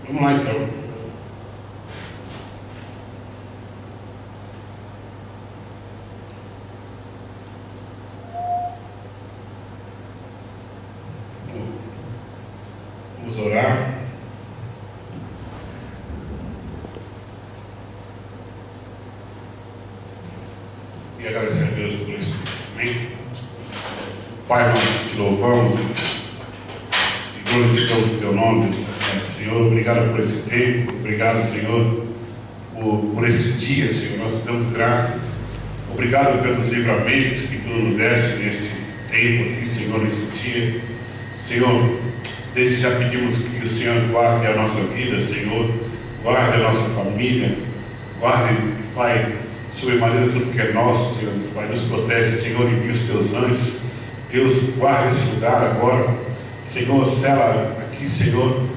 Vamos lá então. Vamos orar. E agradecer a Deus por isso. Amém? Pai, nós te louvamos e glorificamos o teu nome, Senhor. Obrigado por esse tempo. Obrigado, Senhor, por esse dia, Senhor. Nós te damos graça. Obrigado pelos livramentos que tu nos deste nesse tempo aqui, Senhor, nesse dia. Senhor, desde já pedimos que o Senhor guarde a nossa vida, Senhor. Guarde a nossa família. Guarde, Pai, sobremaneira tudo que é nosso, Senhor. Pai, nos protege, Senhor, envia os teus anjos. Deus, guarda esse lugar agora. Senhor, sela aqui, Senhor,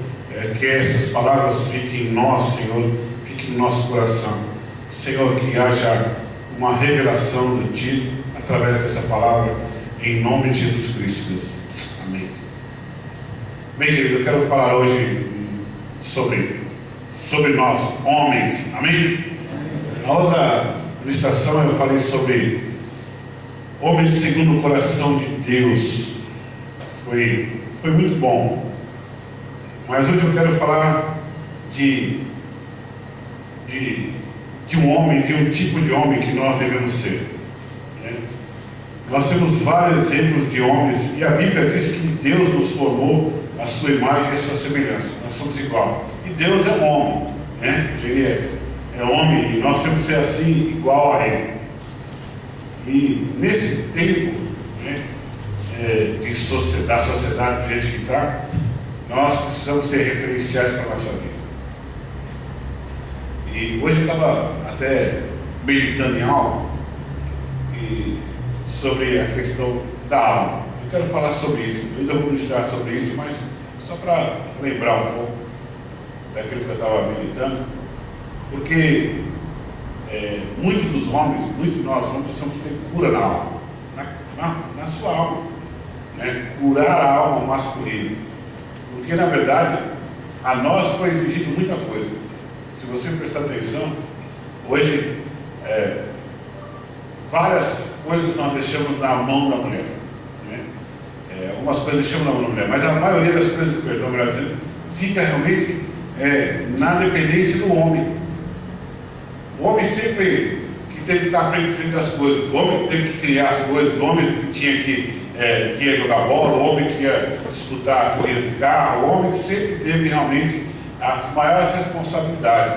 que essas palavras fiquem em nós, Senhor, fiquem em nosso coração. Senhor, que haja uma revelação de Ti através dessa palavra, em nome de Jesus Cristo, Deus. Amém. Bem, querido, eu quero falar hoje sobre nós, homens. Amém? Na outra ministração eu falei sobre homens segundo o coração de Deus. Foi muito bom. Mas hoje eu quero falar de um homem, de um tipo de homem que nós devemos ser. Né? Nós temos vários exemplos de homens, e a Bíblia diz que Deus nos formou a sua imagem e a sua semelhança. Nós somos igual. E Deus é um homem. Né? Ele é homem, e nós temos que ser assim, igual a Ele. E nesse tempo, né, da sociedade do jeito que está, nós precisamos ter referenciais para a nossa vida. E hoje eu estava até meditando em algo sobre a questão da alma. Eu quero falar sobre isso, eu ainda vou ministrar sobre isso, mas só para lembrar um pouco daquilo que eu estava meditando, porque muitos dos homens, muitos de nós não precisamos ter cura na alma, na sua alma, né? Curar a alma masculina, porque na verdade a nós foi exigido muita coisa. Se você prestar atenção, hoje várias coisas nós deixamos na mão da mulher, né? Algumas coisas deixamos na mão da mulher, mas a maioria das coisas, perdão, melhor dizendo, fica realmente na dependência do homem. O homem sempre que teve que estar à frente das coisas, o homem que teve que criar as coisas, o homem que tinha que ia jogar bola, o homem que ia disputar a corrida de carro, o homem que sempre teve realmente as maiores responsabilidades.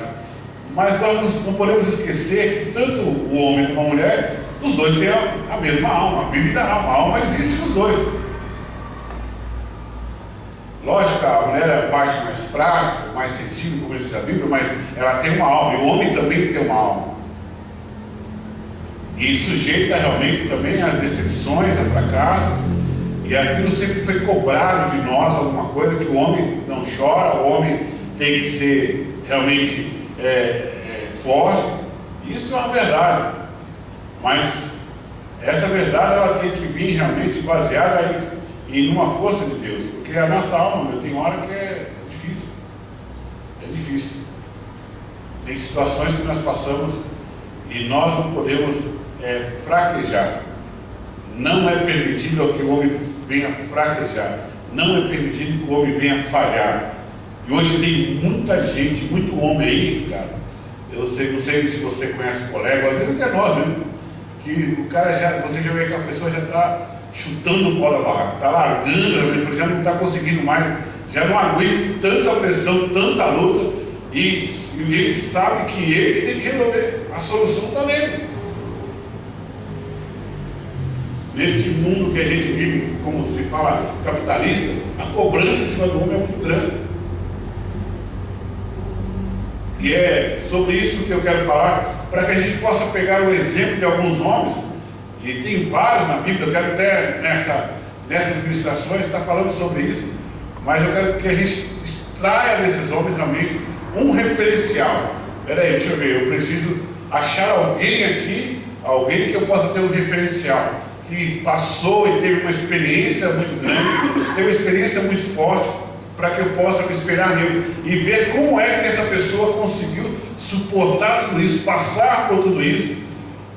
Mas nós não podemos esquecer que tanto o homem como a mulher, os dois têm a mesma alma, a vivem da alma. A alma existe nos dois. Lógico, a mulher é a parte mais frágil, mais sensível, como diz a Bíblia, mas ela tem uma alma, e o homem também tem uma alma. E sujeita realmente também às decepções, a fracassos, e aquilo sempre foi cobrado de nós, alguma coisa que o homem não chora, o homem tem que ser realmente forte. Isso é uma verdade, mas essa verdade ela tem que vir realmente baseada em uma força de Deus, porque a nossa alma, tem hora que é difícil, tem situações que nós passamos e nós não podemos fraquejar. Não é permitido que o homem venha fraquejar, não é permitido que o homem venha falhar. E hoje tem muita gente, muito homem aí, cara. Eu não sei se você conhece o colega, às vezes até nós mesmo, que o cara você já vê que a pessoa já está chutando o pó da barraca, está largando, já não está conseguindo mais, já não aguenta tanta pressão, tanta luta, e ele sabe que ele tem que resolver, a solução está nele. Nesse mundo que a gente vive, como se fala, capitalista, a cobrança em cima do homem é muito grande. E é sobre isso que eu quero falar, para que a gente possa pegar o exemplo de alguns homens, e tem vários na Bíblia. Eu quero até nessas ministrações estar falando sobre isso, mas eu quero que a gente extraia desses homens realmente um referencial. Peraí, deixa eu ver, eu preciso achar alguém aqui, alguém que eu possa ter um referencial, que passou e teve uma experiência muito grande, teve uma experiência muito forte, para que eu possa me espelhar nele e ver como é que essa pessoa conseguiu suportar tudo isso, passar por tudo isso,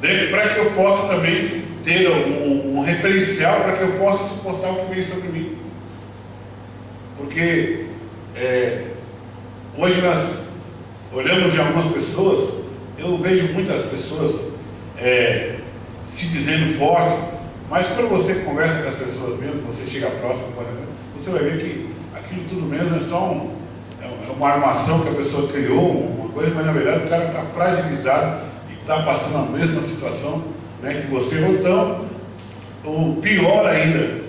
né, para que eu possa também ter um referencial, para que eu possa suportar o que vem sobre mim. Porque hoje nós olhamos em algumas pessoas, eu vejo muitas pessoas se dizendo forte, mas quando você conversa com as pessoas mesmo, você chega próximo, você vai ver que aquilo tudo mesmo é só uma armação que a pessoa criou, uma coisa, mas na verdade o cara está fragilizado e está passando a mesma situação, né, que você, ou então, ou pior ainda.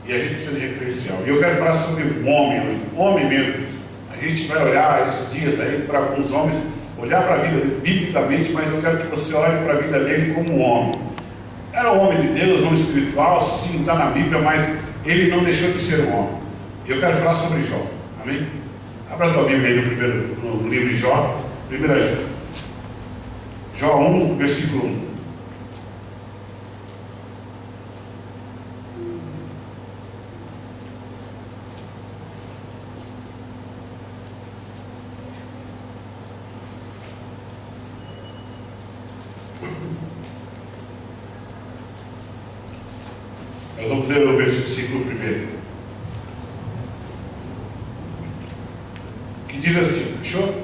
E a gente precisa de referencial. E eu quero falar sobre o homem hoje, homem mesmo. A gente vai olhar esses dias aí para alguns homens, olhar para a vida biblicamente, mas eu quero que você olhe para a vida dele como um homem. Era um homem de Deus, um homem espiritual, sim, está na Bíblia, mas ele não deixou de ser um homem. E eu quero falar sobre Jó. Amém? Abra a tua Bíblia aí no livro de Jó, 1 Jó 1, versículo 1. Nós vamos ler o versículo primeiro, que diz assim, fechou?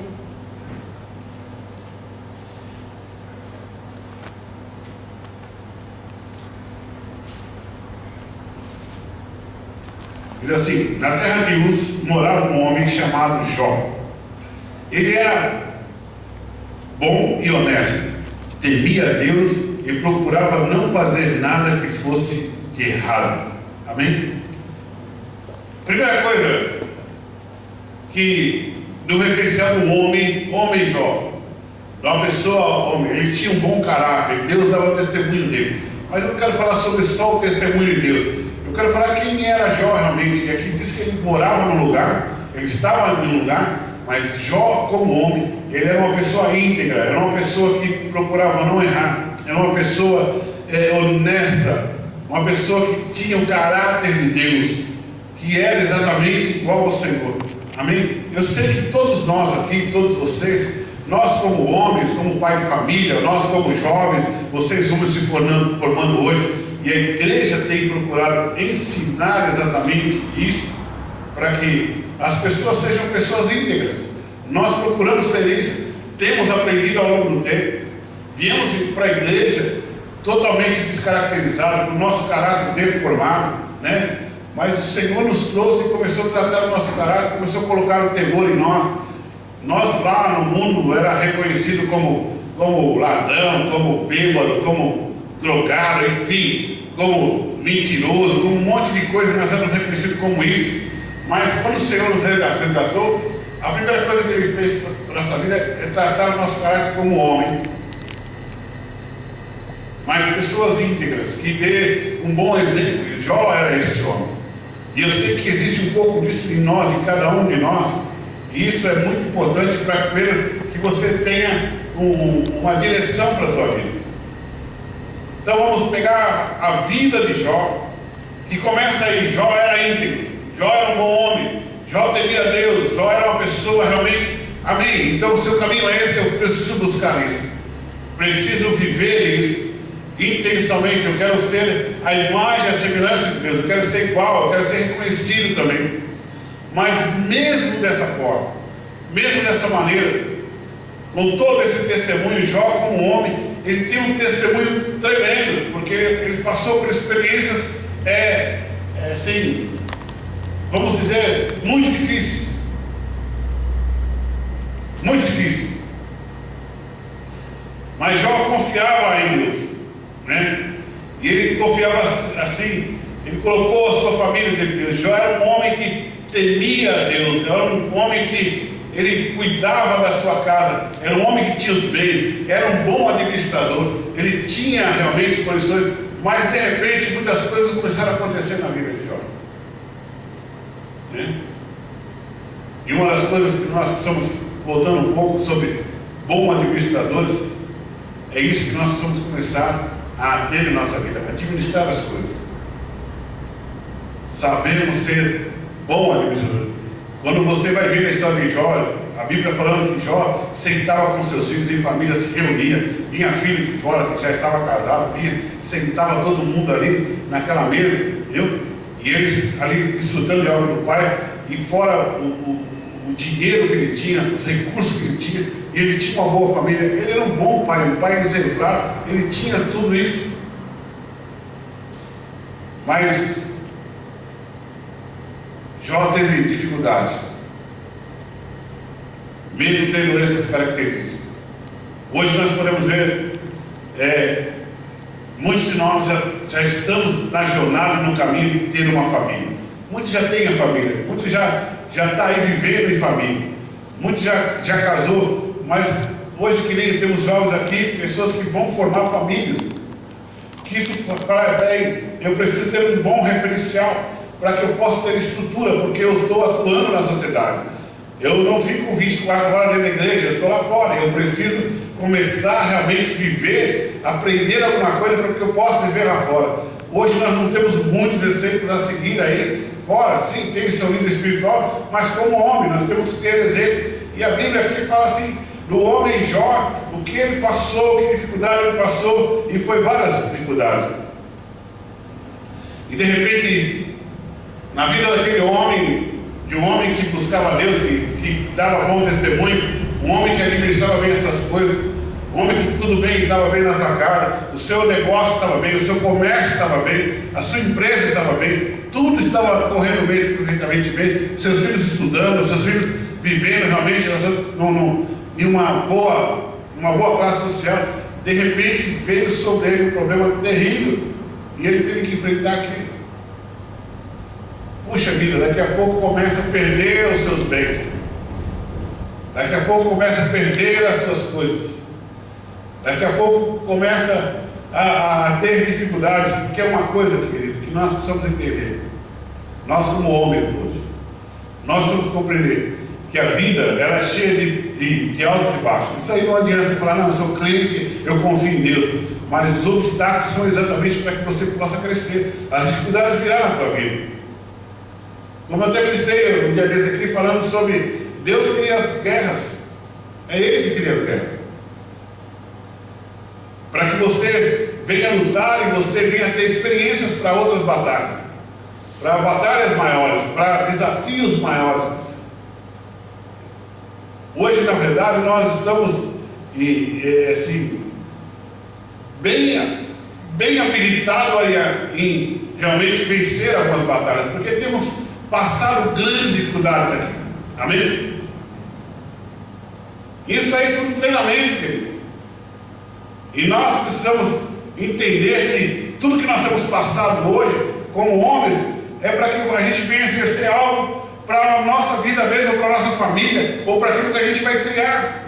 Diz assim: na terra de Uz morava um homem chamado Jó. Ele era bom e honesto, temia a Deus e procurava não fazer nada que fosse de errado. Amém? Primeira coisa que do referencial do homem Jó, de uma pessoa, homem, ele tinha um bom caráter, Deus dava testemunho dele. Mas eu não quero falar sobre só o testemunho de Deus, eu quero falar quem era Jó realmente. E aqui diz que ele morava num lugar, ele estava em um lugar, mas Jó, como homem, ele era uma pessoa íntegra, era uma pessoa que procurava não errar, era uma pessoa honesta, uma pessoa que tinha o caráter de Deus, que era exatamente igual ao Senhor. Amém? Eu sei que todos nós aqui, todos vocês, nós como homens, como pai de família, nós como jovens, vocês vão se formando hoje, e a igreja tem procurado ensinar exatamente isso, para que as pessoas sejam pessoas íntegras. Nós procuramos ter isso, temos aprendido ao longo do tempo, viemos para a igreja totalmente descaracterizado, com o nosso caráter deformado, né? Mas o Senhor nos trouxe e começou a tratar o nosso caráter, começou a colocar o temor em nós. Nós lá no mundo era reconhecido como ladrão, como bêbado, como drogado, enfim, como mentiroso, como um monte de coisa. Nós éramos reconhecidos como isso. Mas quando o Senhor nos resgatou, a primeira coisa que Ele fez para a nossa vida é tratar o nosso caráter como homem. Mas pessoas íntegras, que dê um bom exemplo. Jó era esse homem. E eu sei que existe um pouco disso em nós, em cada um de nós. E isso é muito importante para primeiro que você tenha uma direção para a tua vida. Então vamos pegar a vida de Jó, que começa aí. Jó era íntegro, Jó era um bom homem, Jó temia a Deus, Jó era uma pessoa realmente, amém. Então o seu caminho é esse, eu preciso buscar isso, preciso viver isso intensamente. Eu quero ser a imagem, a semelhança de Deus, eu quero ser igual, eu quero ser reconhecido também. Mas mesmo dessa forma, mesmo dessa maneira, com todo esse testemunho, Jó como homem, ele tem um testemunho tremendo, porque ele passou por experiências, assim, vamos dizer, muito difíceis. Muito difíceis. Mas Jó confiava em Deus, né? E ele confiava assim, ele colocou a sua família de Deus. Jó era um homem que temia a Deus, era um homem que ele cuidava da sua casa, era um homem que tinha os bens, era um bom administrador, ele tinha realmente condições, mas de repente muitas coisas começaram a acontecer na vida de Jó, né? E uma das coisas que nós precisamos, voltando um pouco sobre bons administradores, é isso que nós precisamos começar a ter em nossa vida, administrar as coisas. Sabemos ser bom administrador. Quando você vai ver a história de Jó, a Bíblia falando que Jó sentava com seus filhos em família, se reunia, vinha filho de fora que já estava casado, vinha, sentava todo mundo ali naquela mesa, entendeu? E eles ali desfrutando de algo do pai, e fora o dinheiro que ele tinha, os recursos que ele tinha, e ele tinha uma boa família. Ele era um bom pai, um pai exemplar, ele tinha tudo isso. Mas Jó teve dificuldade, mesmo tendo essas características. Hoje nós podemos ver, muitos de nós já estamos na jornada, no caminho de ter uma família. Muitos já têm a família, muitos já está aí vivendo em família, muitos já casou, mas hoje que nem temos jovens aqui, pessoas que vão formar famílias, que isso, peraí, eu preciso ter um bom referencial, para que eu possa ter estrutura, porque eu estou atuando na sociedade. Eu não fico 24 horas dentro da igreja, eu estou lá fora, eu preciso começar a realmente viver, aprender alguma coisa para que eu possa viver lá fora. Hoje nós não temos muitos exemplos a seguir aí fora, sim, tem seu líder espiritual, mas como homem nós temos que ter exemplo. E a Bíblia aqui fala assim, do homem Jó, o que ele passou, que dificuldade ele passou, e foi várias dificuldades. E de repente, na vida daquele homem, de um homem que buscava Deus, que dava bom testemunho, um homem que administrava bem essas coisas, um homem que tudo bem, estava bem na sua casa, o seu negócio estava bem, o seu comércio estava bem, a sua empresa estava bem, tudo estava correndo bem, perfeitamente bem, seus filhos estudando, seus filhos vivendo realmente em uma boa classe social. De repente veio sobre ele um problema terrível, e ele teve que enfrentar aquilo. Puxa vida, daqui a pouco começa a perder os seus bens, daqui a pouco começa a perder as suas coisas, daqui a pouco começa a ter dificuldades, que é uma coisa, querido, que nós precisamos entender. Nós como homens hoje, nós precisamos compreender que a vida, ela é cheia de altos e baixos. Isso aí não adianta falar, não, eu sou crente, eu confio em Deus, mas os obstáculos são exatamente para que você possa crescer. As dificuldades virão na tua vida. Como eu até ministrei um dia desses aqui falando sobre Deus cria as guerras, é Ele que cria as guerras, para que você venha lutar e você venha ter experiências para outras batalhas, para batalhas maiores, para desafios maiores. Hoje, na verdade, nós estamos assim, bem habilitados em realmente vencer algumas batalhas, porque temos passado grandes dificuldades aqui. Amém? Isso aí é tudo treinamento, querido. E nós precisamos entender que tudo que nós temos passado hoje, como homens, é para que a gente venha exercer algo para a nossa vida mesmo, para a nossa família, ou para aquilo que a gente vai criar.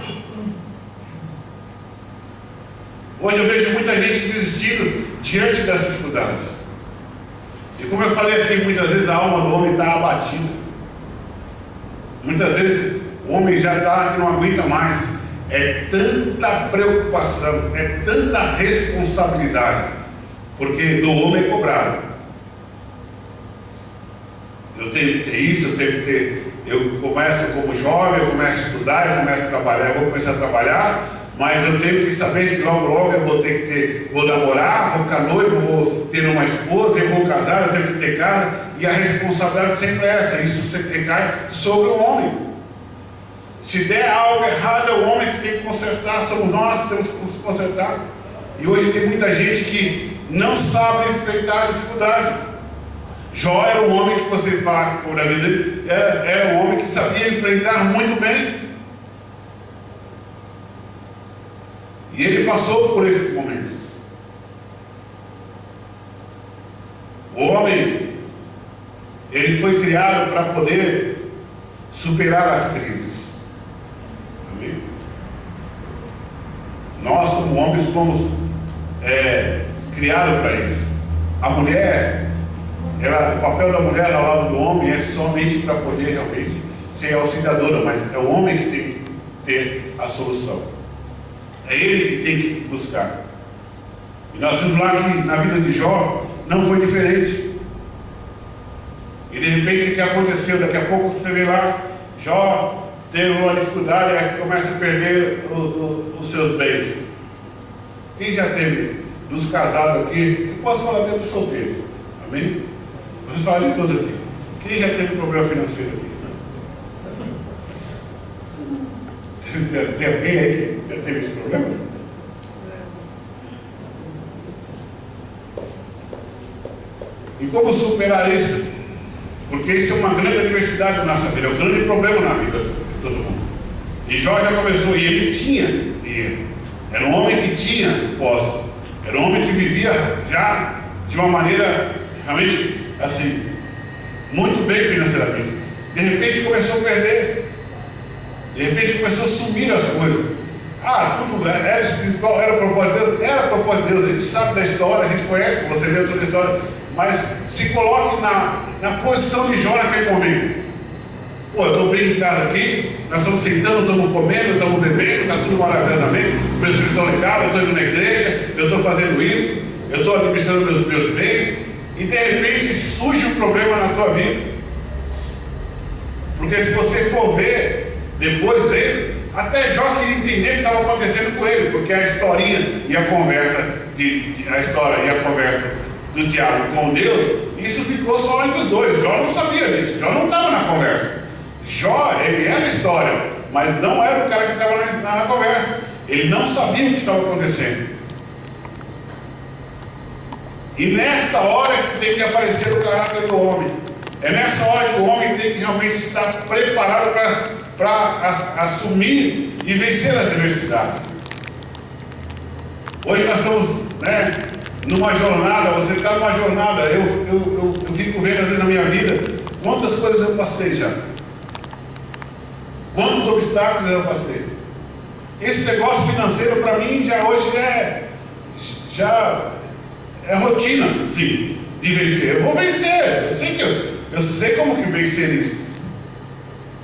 Hoje eu vejo muita gente desistindo diante das dificuldades. E como eu falei aqui, muitas vezes a alma do homem está abatida. Muitas vezes o homem já está, não aguenta mais. É tanta preocupação, é tanta responsabilidade, porque do homem é cobrado. Eu tenho que ter isso, eu tenho que ter. Eu começo como jovem, eu começo a estudar, eu começo a trabalhar, eu vou começar a trabalhar. Mas eu tenho que saber que logo eu vou ter que ter, vou namorar, vou ficar noivo, vou ter uma esposa, eu vou casar, eu tenho que ter casa, e a responsabilidade sempre é essa, isso recai sobre o homem. Se der algo errado, é o homem que tem que consertar, somos nós que temos que consertar. E hoje tem muita gente que não sabe enfrentar a dificuldade. Jó era um homem que você fala por ali, era um homem que sabia enfrentar muito bem. E ele passou por esses momentos. O homem, ele foi criado para poder superar as crises. Amém? Nós, como homens, fomos criados para isso. A mulher, o papel da mulher ao lado do homem é somente para poder realmente ser auxiliadora, mas é o homem que tem que ter a solução. É ele que tem que buscar. E nós vimos lá que na vida de Jó não foi diferente. E de repente o que aconteceu? Daqui a pouco você vê lá, Jó teve uma dificuldade e começa a perder os seus bens. Quem já teve dos casados aqui? Eu posso falar até dos solteiros. Amém? Vamos falar de tudo aqui. Quem já teve problema financeiro aqui? Tem alguém aí que já teve esse problema? E como superar isso? Porque isso é uma grande adversidade na nossa vida, é um grande problema na vida de todo mundo. E Jó já começou, e ele tinha dinheiro. Era um homem que tinha posses. Era um homem que vivia já de uma maneira realmente assim, muito bem financeiramente. De repente começou a perder. De repente começou a sumir as coisas. Tudo era espiritual, era propósito de Deus. Era propósito de Deus, a gente sabe da história, a gente conhece, você leu toda a história. Mas se coloque na posição de Jó naquele momento. Pô, eu estou bem em casa aqui, nós estamos sentando, estamos comendo, estamos bebendo, está tudo maravilhosamente, meus filhos estão ligados, eu estou indo na igreja, eu estou fazendo isso, eu estou administrando meus bens, e de repente surge um problema na tua vida. Porque se você for ver depois dele, até Jó queria entender o que estava acontecendo com ele, porque a historinha e a conversa do diabo com Deus, isso ficou só entre os dois. Jó não sabia disso, Jó não estava na conversa. Jó, ele era a história, mas não era o cara que estava na conversa. Ele não sabia o que estava acontecendo. E nesta hora que tem que aparecer o caráter do homem. É nessa hora que o homem tem que realmente estar preparado para assumir e vencer as adversidades. Hoje nós estamos, numa jornada, você está numa jornada. Eu fico vendo às vezes na minha vida quantas coisas eu passei já. Quantos obstáculos eu passei. Esse negócio financeiro para mim hoje já é rotina, sim, de vencer. Eu vou vencer, eu sei como que vencer isso.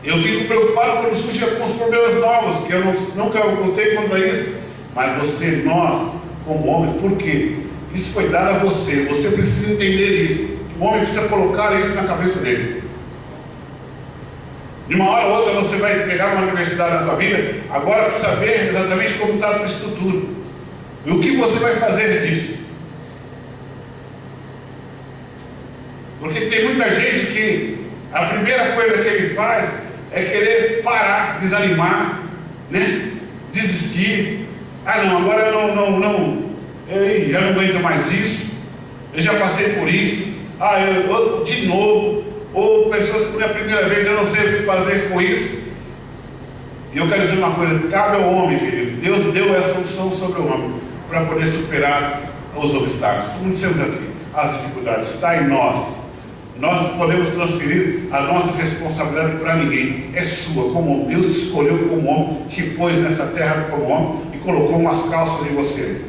Eu fico preocupado quando surgem alguns problemas novos, que eu nunca lutei contra isso. Mas nós, como homem, por quê? Isso foi dado a você precisa entender isso. O homem precisa colocar isso na cabeça dele. De uma hora ou outra você vai pegar uma universidade na tua vida, agora precisa ver exatamente como está a tua estrutura. E o que você vai fazer disso? Porque tem muita gente que a primeira coisa que ele faz é querer parar, desanimar, desistir. Não, agora eu já não aguento mais isso, eu já passei por isso, de novo, ou pessoas que pela primeira vez eu não sei o que fazer com isso. E eu quero dizer uma coisa, cabe ao homem, querido. Deus deu essa solução sobre o homem para poder superar os obstáculos. Como dissemos aqui, as dificuldades está em nós. Nós não podemos transferir a nossa responsabilidade para ninguém. É sua, como homem. Deus te escolheu como homem, te pôs nessa terra como homem e colocou umas calças em você.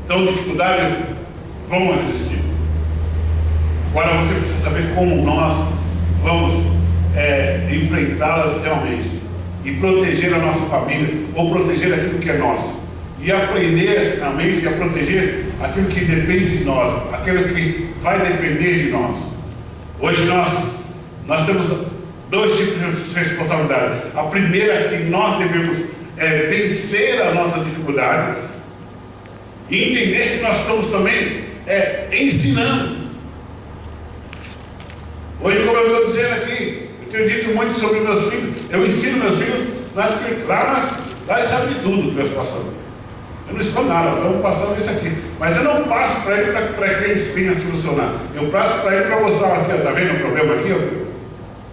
Então, dificuldades vão existir. Agora você precisa saber como nós vamos enfrentá-las realmente e proteger a nossa família ou proteger aquilo que é nosso. E aprender realmente a proteger aquilo que depende de nós, aquilo que vai depender de nós. Hoje nós temos dois tipos de responsabilidade. A primeira é que nós devemos vencer a nossa dificuldade e entender que nós estamos também ensinando. Hoje, como eu estou dizendo aqui, eu tenho dito muito sobre meus filhos. Eu ensino meus filhos lá eles sabem de tudo que nós passamos. Eu não escondo nada, estamos passando isso aqui. Mas eu não passo para ele para que eles venham solucionar. Eu passo para ele para mostrar aqui, está vendo o problema aqui, ó, filho?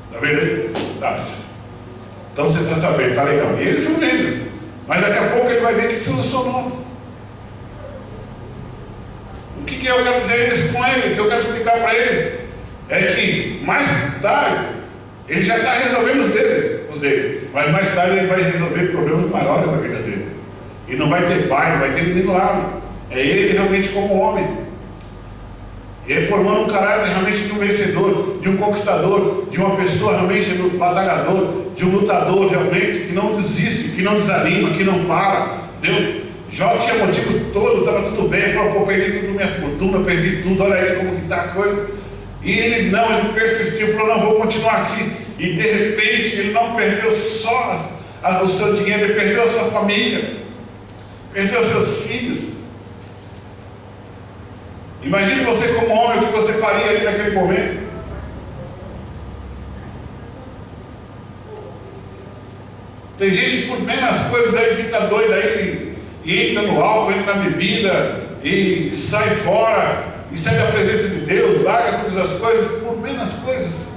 Está vendo aí? Tá. Então você está sabendo, está legal. E eles vão vendo. Mas daqui a pouco ele vai ver que solucionou. O que eu quero dizer isso com ele? O que eu quero explicar para ele é que mais tarde ele já está resolvendo os dele. Mas mais tarde ele vai resolver problemas maiores da vida dele. E não vai ter pai, não vai ter ninguém do lado. É ele realmente como homem. E ele formando um caráter realmente de um vencedor, de um conquistador, de uma pessoa realmente do batalhador, de um lutador realmente que não desiste, que não desanima, que não para. Entendeu? Jó tinha motivos todos, estava tudo bem, ele falou, pô, perdi tudo, minha fortuna, perdi tudo, olha aí como que está a coisa. E ele persistiu, falou, não, vou continuar aqui. E de repente ele não perdeu só o seu dinheiro, ele perdeu a sua família, perdeu seus filhos. Imagine você como homem, o que você faria ali naquele momento. Tem gente que por menos coisas aí fica doida aí e entra no álcool, entra na bebida e sai fora e sai da presença de Deus, larga todas as coisas por menos coisas.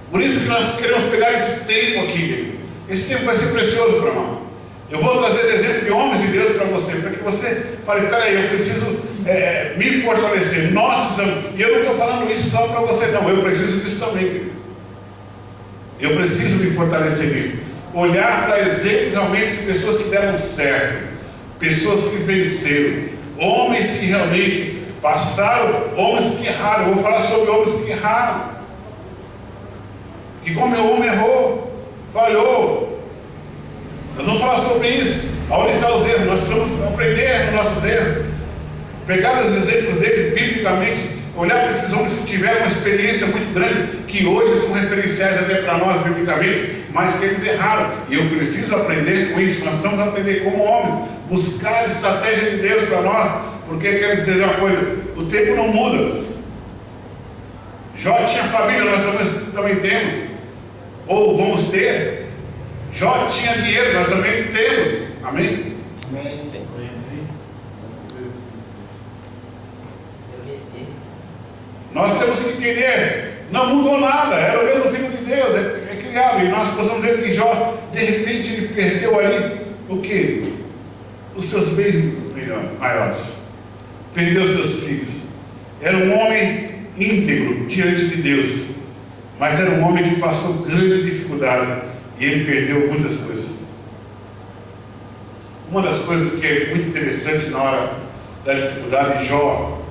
Por isso que nós queremos pegar esse tempo aqui. Esse tempo vai ser precioso para nós. Eu vou trazer exemplo de homens de Deus para você, para que você fale, peraí, eu preciso me fortalecer. Nós precisamos, e eu não estou falando isso só para você, não, eu preciso disso também, querido. Eu preciso me fortalecer nisso. Olhar para exemplos realmente de pessoas que deram certo, pessoas que venceram, homens que realmente passaram, homens que erraram. Eu vou falar sobre homens que erraram. Que como o homem errou, falhou. Nós vamos falar sobre isso. Aonde estão os erros? Nós precisamos aprender nos nossos erros. Pegar os exemplos deles biblicamente, olhar para esses homens que tiveram uma experiência muito grande, que hoje são referenciais até para nós biblicamente, mas que eles erraram. E eu preciso aprender com isso. Nós precisamos aprender como homem, buscar a estratégia de Deus para nós, porque quero dizer uma coisa, o tempo não muda. Jó tinha família, nós também temos, ou vamos ter. Jó tinha dinheiro, nós também temos. Amém? Amém. Nós temos que entender, não mudou nada, era o mesmo filho de Deus, é criado, e nós possamos ver que Jó, de repente, ele perdeu ali o quê? Os seus bens maiores, perdeu seus filhos. Era um homem íntegro diante de Deus, mas era um homem que passou grande dificuldade, e ele perdeu muitas coisas. Uma das coisas que é muito interessante na hora da dificuldade, Jó,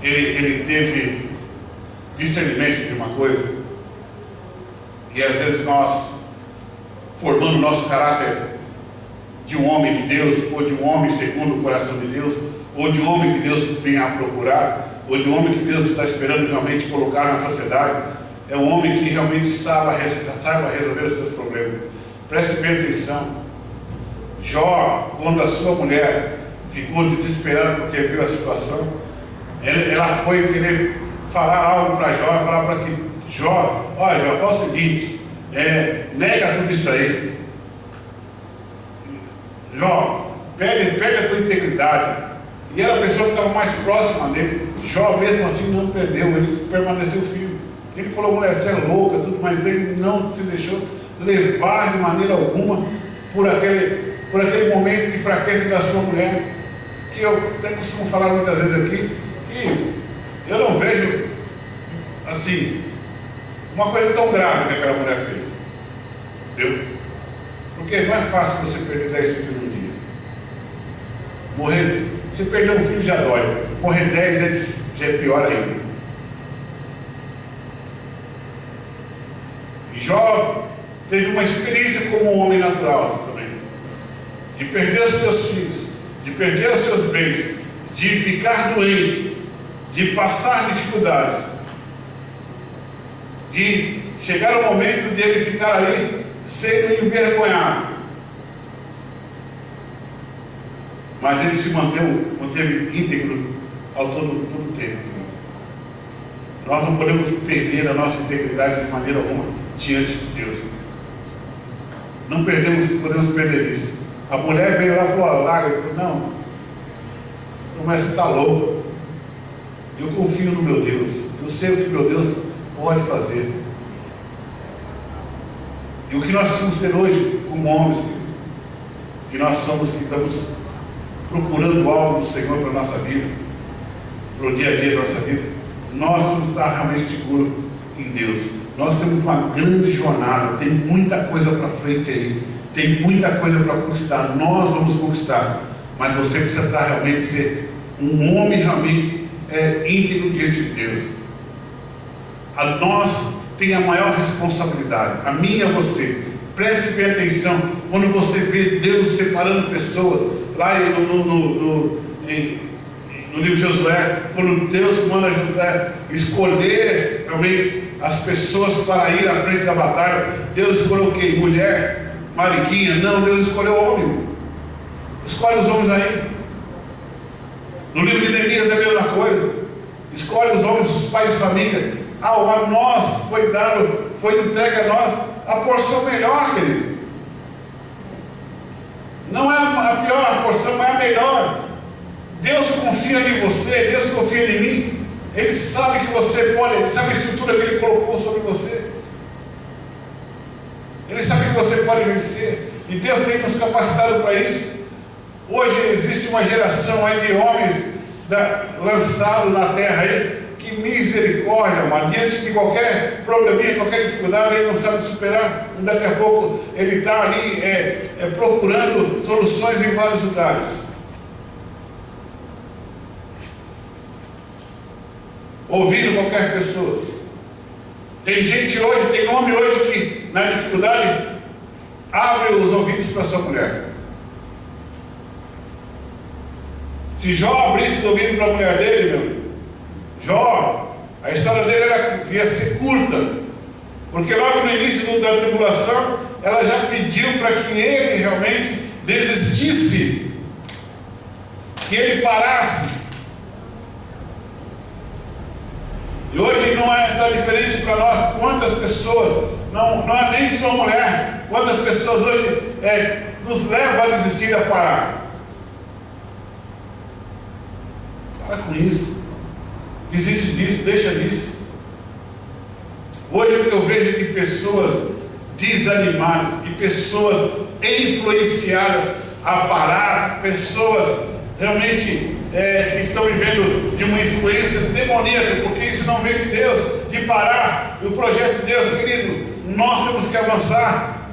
ele teve discernimento de uma coisa, e às vezes nós, formando o nosso caráter de um homem de Deus, ou de um homem segundo o coração de Deus, ou de um homem que Deus vem a procurar, ou de um homem que Deus está esperando realmente colocar na sociedade, é um homem que realmente saiba resolver os seus problemas. Preste bem atenção. Jó, quando a sua mulher ficou desesperada porque viu a situação, ela foi querer falar algo para Jó, falar para que Jó, olha, Jó, fala o seguinte, nega tudo isso aí. Jó, perde a tua integridade. E era a pessoa que estava mais próxima dele. Jó mesmo assim não perdeu, ele permaneceu firme. Ele falou, mulher, você é louca, tudo, mas ele não se deixou levar de maneira alguma por aquele momento de fraqueza da sua mulher. Que eu até costumo falar muitas vezes aqui, que eu não vejo assim uma coisa tão grave que aquela mulher fez. Entendeu? Porque não é fácil você perder 10 filhos num dia. Morrer, você perder um filho já dói, morrer 10 já é pior ainda. E Jó teve uma experiência como um homem natural também, de perder os seus filhos, de perder os seus bens, de ficar doente, de passar dificuldades, de chegar ao momento de ele ficar ali sendo envergonhado. Mas ele se manteve íntegro ao todo o tempo. Nós não podemos perder a nossa integridade de maneira alguma diante de Deus. Não podemos perder isso. A mulher veio lá e falou, larga. Ele falou, não, mas você está louco. Eu confio no meu Deus. Eu sei o que meu Deus pode fazer. E o que nós precisamos ter hoje, como homens, que nós somos, que estamos procurando algo do Senhor para a nossa vida, para o dia a dia da nossa vida, nós precisamos estar realmente seguros em Deus. Nós temos uma grande jornada, tem muita coisa para frente aí, tem muita coisa para conquistar. Nós vamos conquistar, mas você precisa estar realmente ser um homem realmente íntegro diante de Deus. Nós temos a maior responsabilidade, a minha e a você. Preste bem atenção quando você vê Deus separando pessoas, lá no livro de Josué, quando Deus manda Josué escolher realmente as pessoas para ir à frente da batalha, Deus escolheu o quê? Mulher, mariquinha? Não, Deus escolheu homem. Escolhe os homens aí. No livro de Neemias é a mesma coisa. Escolhe os homens, os pais de família. A nós foi dado, foi entregue a nós a porção melhor, querido. Não é a pior porção, mas é a melhor. Deus confia em você, Deus confia em mim. Ele sabe que você pode, Ele sabe a estrutura que Ele colocou sobre você. Ele sabe que você pode vencer. E Deus tem nos capacitado para isso. Hoje existe uma geração aí de homens lançados na terra aí, que misericórdia, mas diante de qualquer probleminha, qualquer dificuldade, ele não sabe superar. E daqui a pouco ele está ali procurando soluções em vários lugares. Ouvindo qualquer pessoa. Tem gente hoje, tem homem hoje que na dificuldade abre os ouvidos para sua mulher. Se Jó abrisse os ouvidos para a mulher dele, meu amigo, Jó, a história dele ia ser curta, porque logo no início da tribulação, ela já pediu para que ele realmente desistisse, que ele parasse. E hoje não é tão diferente para nós. Quantas pessoas, não é nem só mulher, quantas pessoas hoje nos levam a desistir, a parar. Para com isso. Desiste disso, deixa disso. Hoje o que eu vejo de pessoas desanimadas, de pessoas influenciadas a parar, pessoas realmente que estão vivendo de uma influência demoníaca, porque isso não vem de Deus, de parar o projeto de Deus, querido. Nós temos que avançar.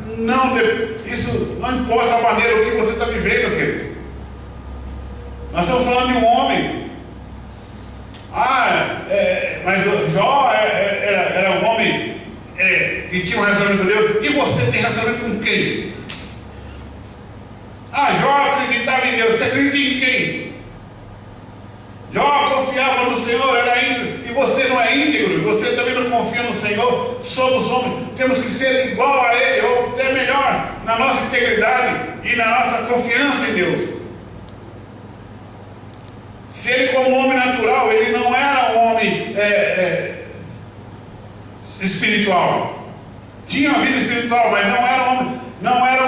Isso não importa a maneira o que você está vivendo, querido. Nós estamos falando de um homem. Mas Jó era um homem que tinha um relacionamento com Deus. E você tem relacionamento com quem? Jó acreditava em Deus. Você acredita em quem? Jó confiava no Senhor, era íntegro. E você não é íntegro, e você também não confia no Senhor. Somos homens, temos que ser igual a Ele, ou até melhor, na nossa integridade e na nossa confiança em Deus. Se ele, como homem natural, ele não era um homem espiritual. Tinha uma vida espiritual, mas não era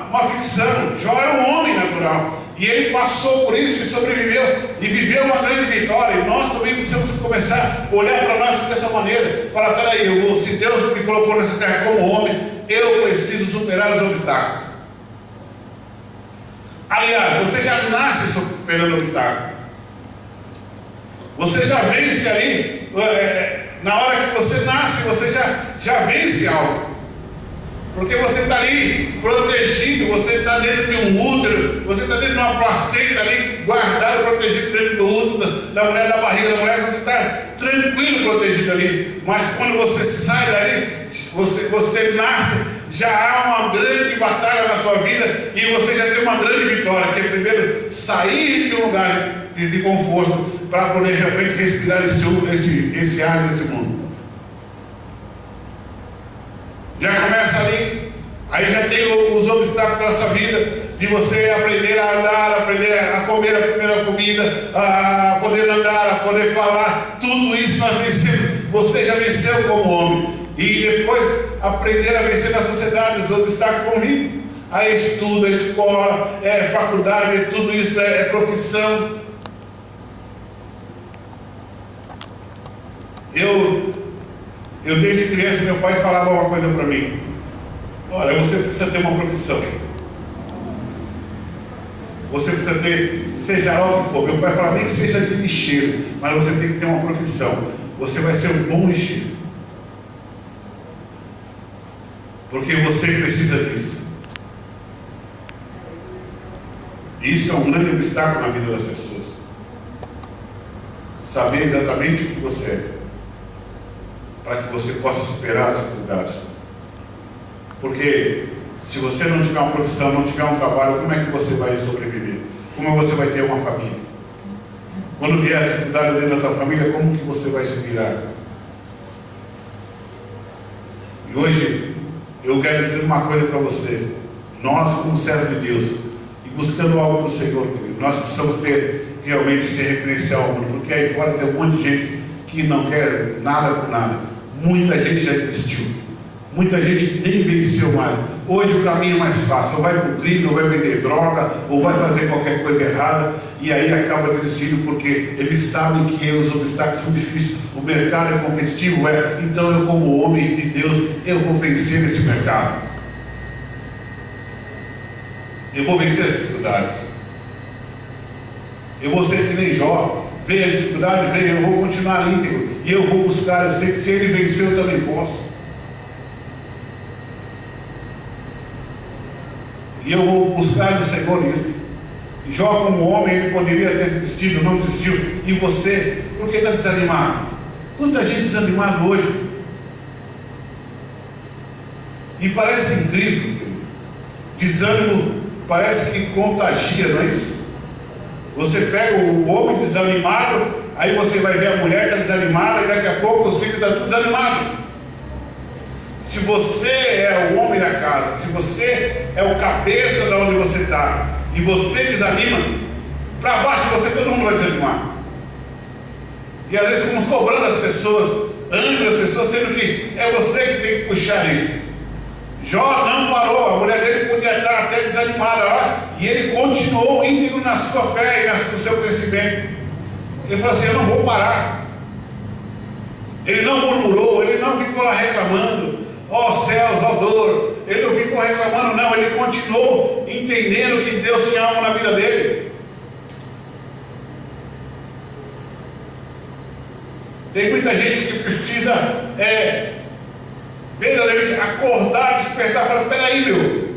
uma ficção. Jó era um homem natural. E ele passou por isso e sobreviveu. E viveu uma grande vitória. E nós também precisamos começar a olhar para nós dessa maneira. Falar, peraí, se Deus me colocou nessa terra como homem, eu preciso superar os obstáculos. Aliás, você já nasce superando obstáculos. Você já vence ali, na hora que você nasce, você já vence algo. Porque você está ali protegido, você está dentro de um útero, você está dentro de uma placenta ali, guardado, protegido dentro do útero da mulher, da barriga da mulher, você está tranquilo protegido ali. Mas quando você sai dali, você nasce, já há uma grande batalha na tua vida e você já tem uma grande vitória, que é primeiro sair de um lugar de conforto para poder realmente respirar esse ar desse mundo. Já começa ali, aí já tem os obstáculos da nossa vida, de você aprender a andar, aprender a comer a primeira comida, a poder andar, a poder falar, tudo isso nós vencemos. Você já venceu como homem, e depois aprender a vencer na sociedade os obstáculos comigo. Aí estudo, escola, faculdade, tudo isso é profissão. Eu desde criança, meu pai falava uma coisa para mim: olha, você precisa ter uma profissão. Você precisa ter, seja lá o que for. Meu pai falava, nem que seja de lixeiro, mas você tem que ter uma profissão. Você vai ser um bom lixeiro, porque você precisa disso. E isso é um grande obstáculo na vida das pessoas. Saber exatamente o que você é, para que você possa superar as dificuldades. Porque Se você não tiver uma profissão, não tiver um trabalho, como é que você vai sobreviver? Como você vai ter uma família? Quando vier a dificuldade dentro da tua família, como que você vai se virar? E hoje, eu quero dizer uma coisa para você. Nós, como servos de Deus, e buscando algo do Senhor, nós precisamos ter realmente esse referencial ao mundo, porque aí fora tem um monte de gente que não quer nada com nada. Muita gente já desistiu. Muita gente nem venceu mais. Hoje o caminho é mais fácil. Ou vai para o crime, ou vai vender droga, ou vai fazer qualquer coisa errada, e aí acaba desistindo porque eles sabem que os obstáculos são difíceis. O mercado é competitivo, então eu, como homem de Deus, eu vou vencer esse mercado. Eu vou vencer as dificuldades. Eu vou ser que nem Jó. Veio a dificuldade, veio, eu vou continuar íntegro. E eu vou buscar, eu sei que se ele venceu, eu também posso. E eu vou buscar no Senhor isso. E Jó, como homem, ele poderia ter desistido, não desistiu. E você, por que está desanimado? Quanta gente desanimada hoje. E parece incrível. Desânimo parece que contagia, não é isso? Você pega o homem desanimado, aí você vai ver a mulher que está desanimada, e daqui a pouco os filhos estão desanimados. Se você é o homem da casa, se você é o cabeça de onde você está, e você desanima, para baixo de você todo mundo vai desanimar. E às vezes ficamos cobrando as pessoas, ânimo as pessoas, sendo que é você que tem que puxar isso. Jó não parou, a mulher dele podia estar até desanimada lá, e ele continuou íntegro na sua fé e no seu crescimento. Ele falou assim: eu não vou parar. Ele não murmurou, ele não ficou lá reclamando, ó céus, ó dor. Ele não ficou reclamando, não, ele continuou entendendo que Deus tinha algo na vida dele. Tem muita gente que precisa verdadeiramente acordar, despertar, falar: peraí, meu.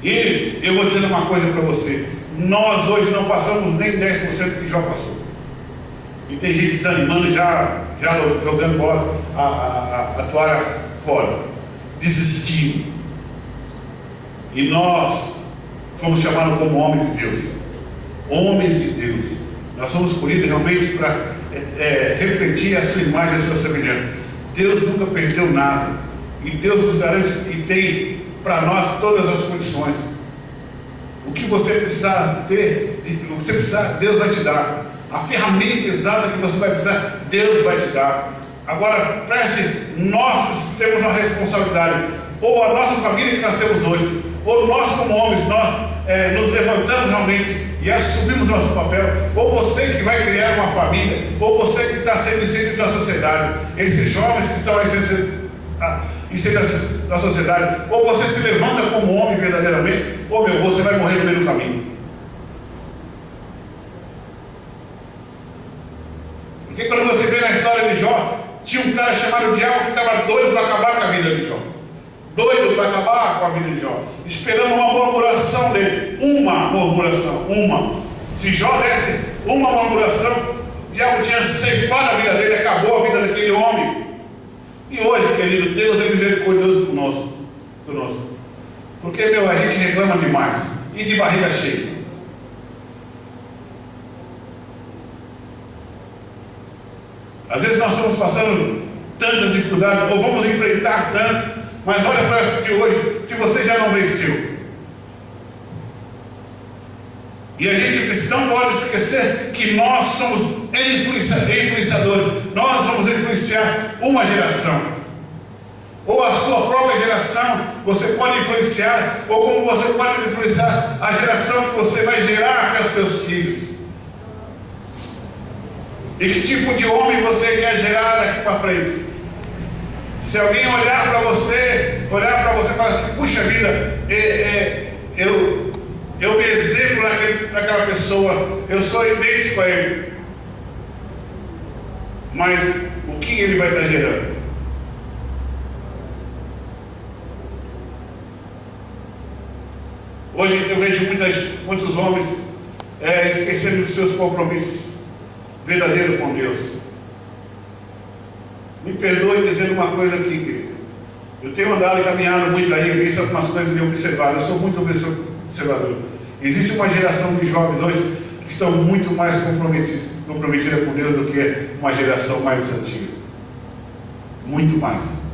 E eu vou dizer uma coisa para você: nós hoje não passamos nem 10% que Jó passou. E tem gente desanimando, já jogando bola, a toalha fora, desistindo. E nós fomos chamados como homens de Deus, homens de Deus. Nós somos escolhidos realmente para refletir a sua imagem, a sua semelhança. Deus nunca perdeu nada, e Deus nos garante que tem para nós todas as condições. O que você precisar ter, o que você precisar, Deus vai te dar. A ferramenta exata que você vai precisar, Deus vai te dar. Agora, preste, nós temos uma responsabilidade, ou a nossa família que nós temos hoje, ou nós como homens, nós nos levantamos realmente e assumimos nosso papel, ou você que vai criar uma família, ou você que está sendo inserido na sociedade, esses jovens que estão inseridos na sociedade, ou você se levanta como homem verdadeiramente, ou você vai morrer no meio do caminho. Porque quando você vê na história de Jó, tinha um cara chamado Diabo que estava doido para acabar com a vida de Jó. Doido para acabar com a vida de Jó, esperando uma murmuração dele. Uma murmuração, uma. Se Jó desse uma murmuração, o diabo tinha ceifado a vida dele, acabou a vida daquele homem. E hoje, querido, Deus é misericordioso conosco. Porque, a gente reclama demais, e de barriga cheia. Às vezes nós estamos passando tantas dificuldades, ou vamos enfrentar tantas, mas olha para essa de hoje, se você já não venceu. E a gente não pode esquecer que nós somos influenciadores. Nós vamos influenciar uma geração. Ou a sua própria geração, você pode influenciar, ou como você pode influenciar a geração que você vai gerar com os seus filhos. E que tipo de homem você quer gerar daqui para frente? Se alguém olhar para você e falar assim: puxa vida, eu me exemplo naquela pessoa, eu sou idêntico a ele. Mas o que ele vai estar gerando? Hoje eu vejo muitos homens esquecendo dos seus compromissos verdadeiros com Deus. Me perdoe dizendo uma coisa aqui, querido. Eu tenho andado e caminhado muito aí, visto algumas coisas de observar. Eu sou muito observador. Existe uma geração de jovens hoje que estão muito mais comprometida com Deus do que uma geração mais antiga. Muito mais.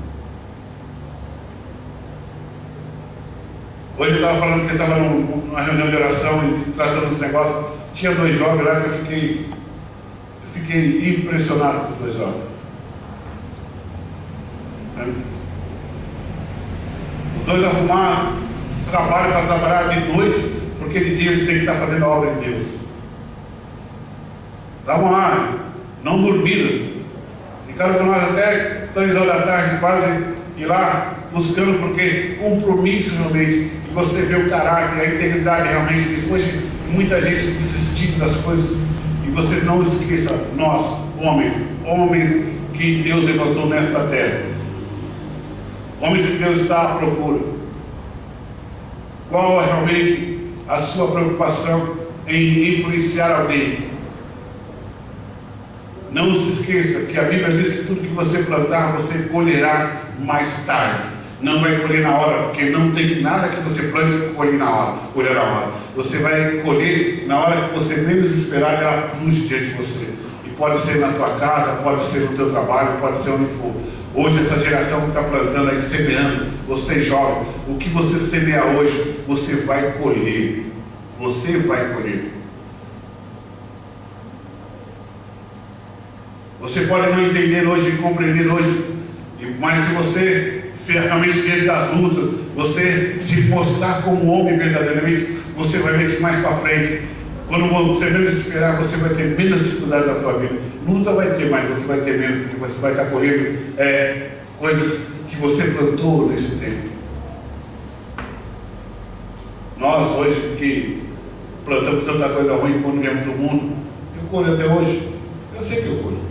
Hoje eu estava falando que eu estava numa reunião de oração e tratando dos negócios. Tinha 2 jovens lá que eu fiquei impressionado com os 2 jovens. Os 2 arrumaram trabalho para trabalhar de noite, porque de dia eles têm que estar fazendo a obra de Deus. Estavam lá, não dormiram. Ficaram com nós até 3 horas da tarde, quase, ir lá buscando, porque compromisso realmente, e você vê o caráter, a integridade realmente disso. Hoje, muita gente desistindo das coisas, e você não esqueça, nós, homens que Deus levantou nesta terra, homens que Deus está à procura. Qual é realmente a sua preocupação em influenciar alguém? Não se esqueça que a Bíblia diz que tudo que você plantar, você colherá mais tarde. Não vai colher na hora, porque não tem nada que você plante e colher na hora. Você vai colher na hora que você menos esperar, ela pluje diante de você. E pode ser na tua casa, pode ser no teu trabalho, pode ser onde for. Hoje essa geração que está plantando aí, semeando, você jovem, o que você semear hoje, você vai colher. Você vai colher. Você pode não entender hoje e compreender hoje, mas se você realmente dentro da luta, você se mostrar como homem verdadeiramente, você vai ver que mais para frente, quando você menos esperar, você vai ter menos dificuldade na tua vida. Luta vai ter, mas você vai ter menos, porque você vai estar colhendo coisas que você plantou nesse tempo. Nós hoje que plantamos tanta coisa ruim quando viemos do mundo, eu colho até hoje, eu sei que eu colho.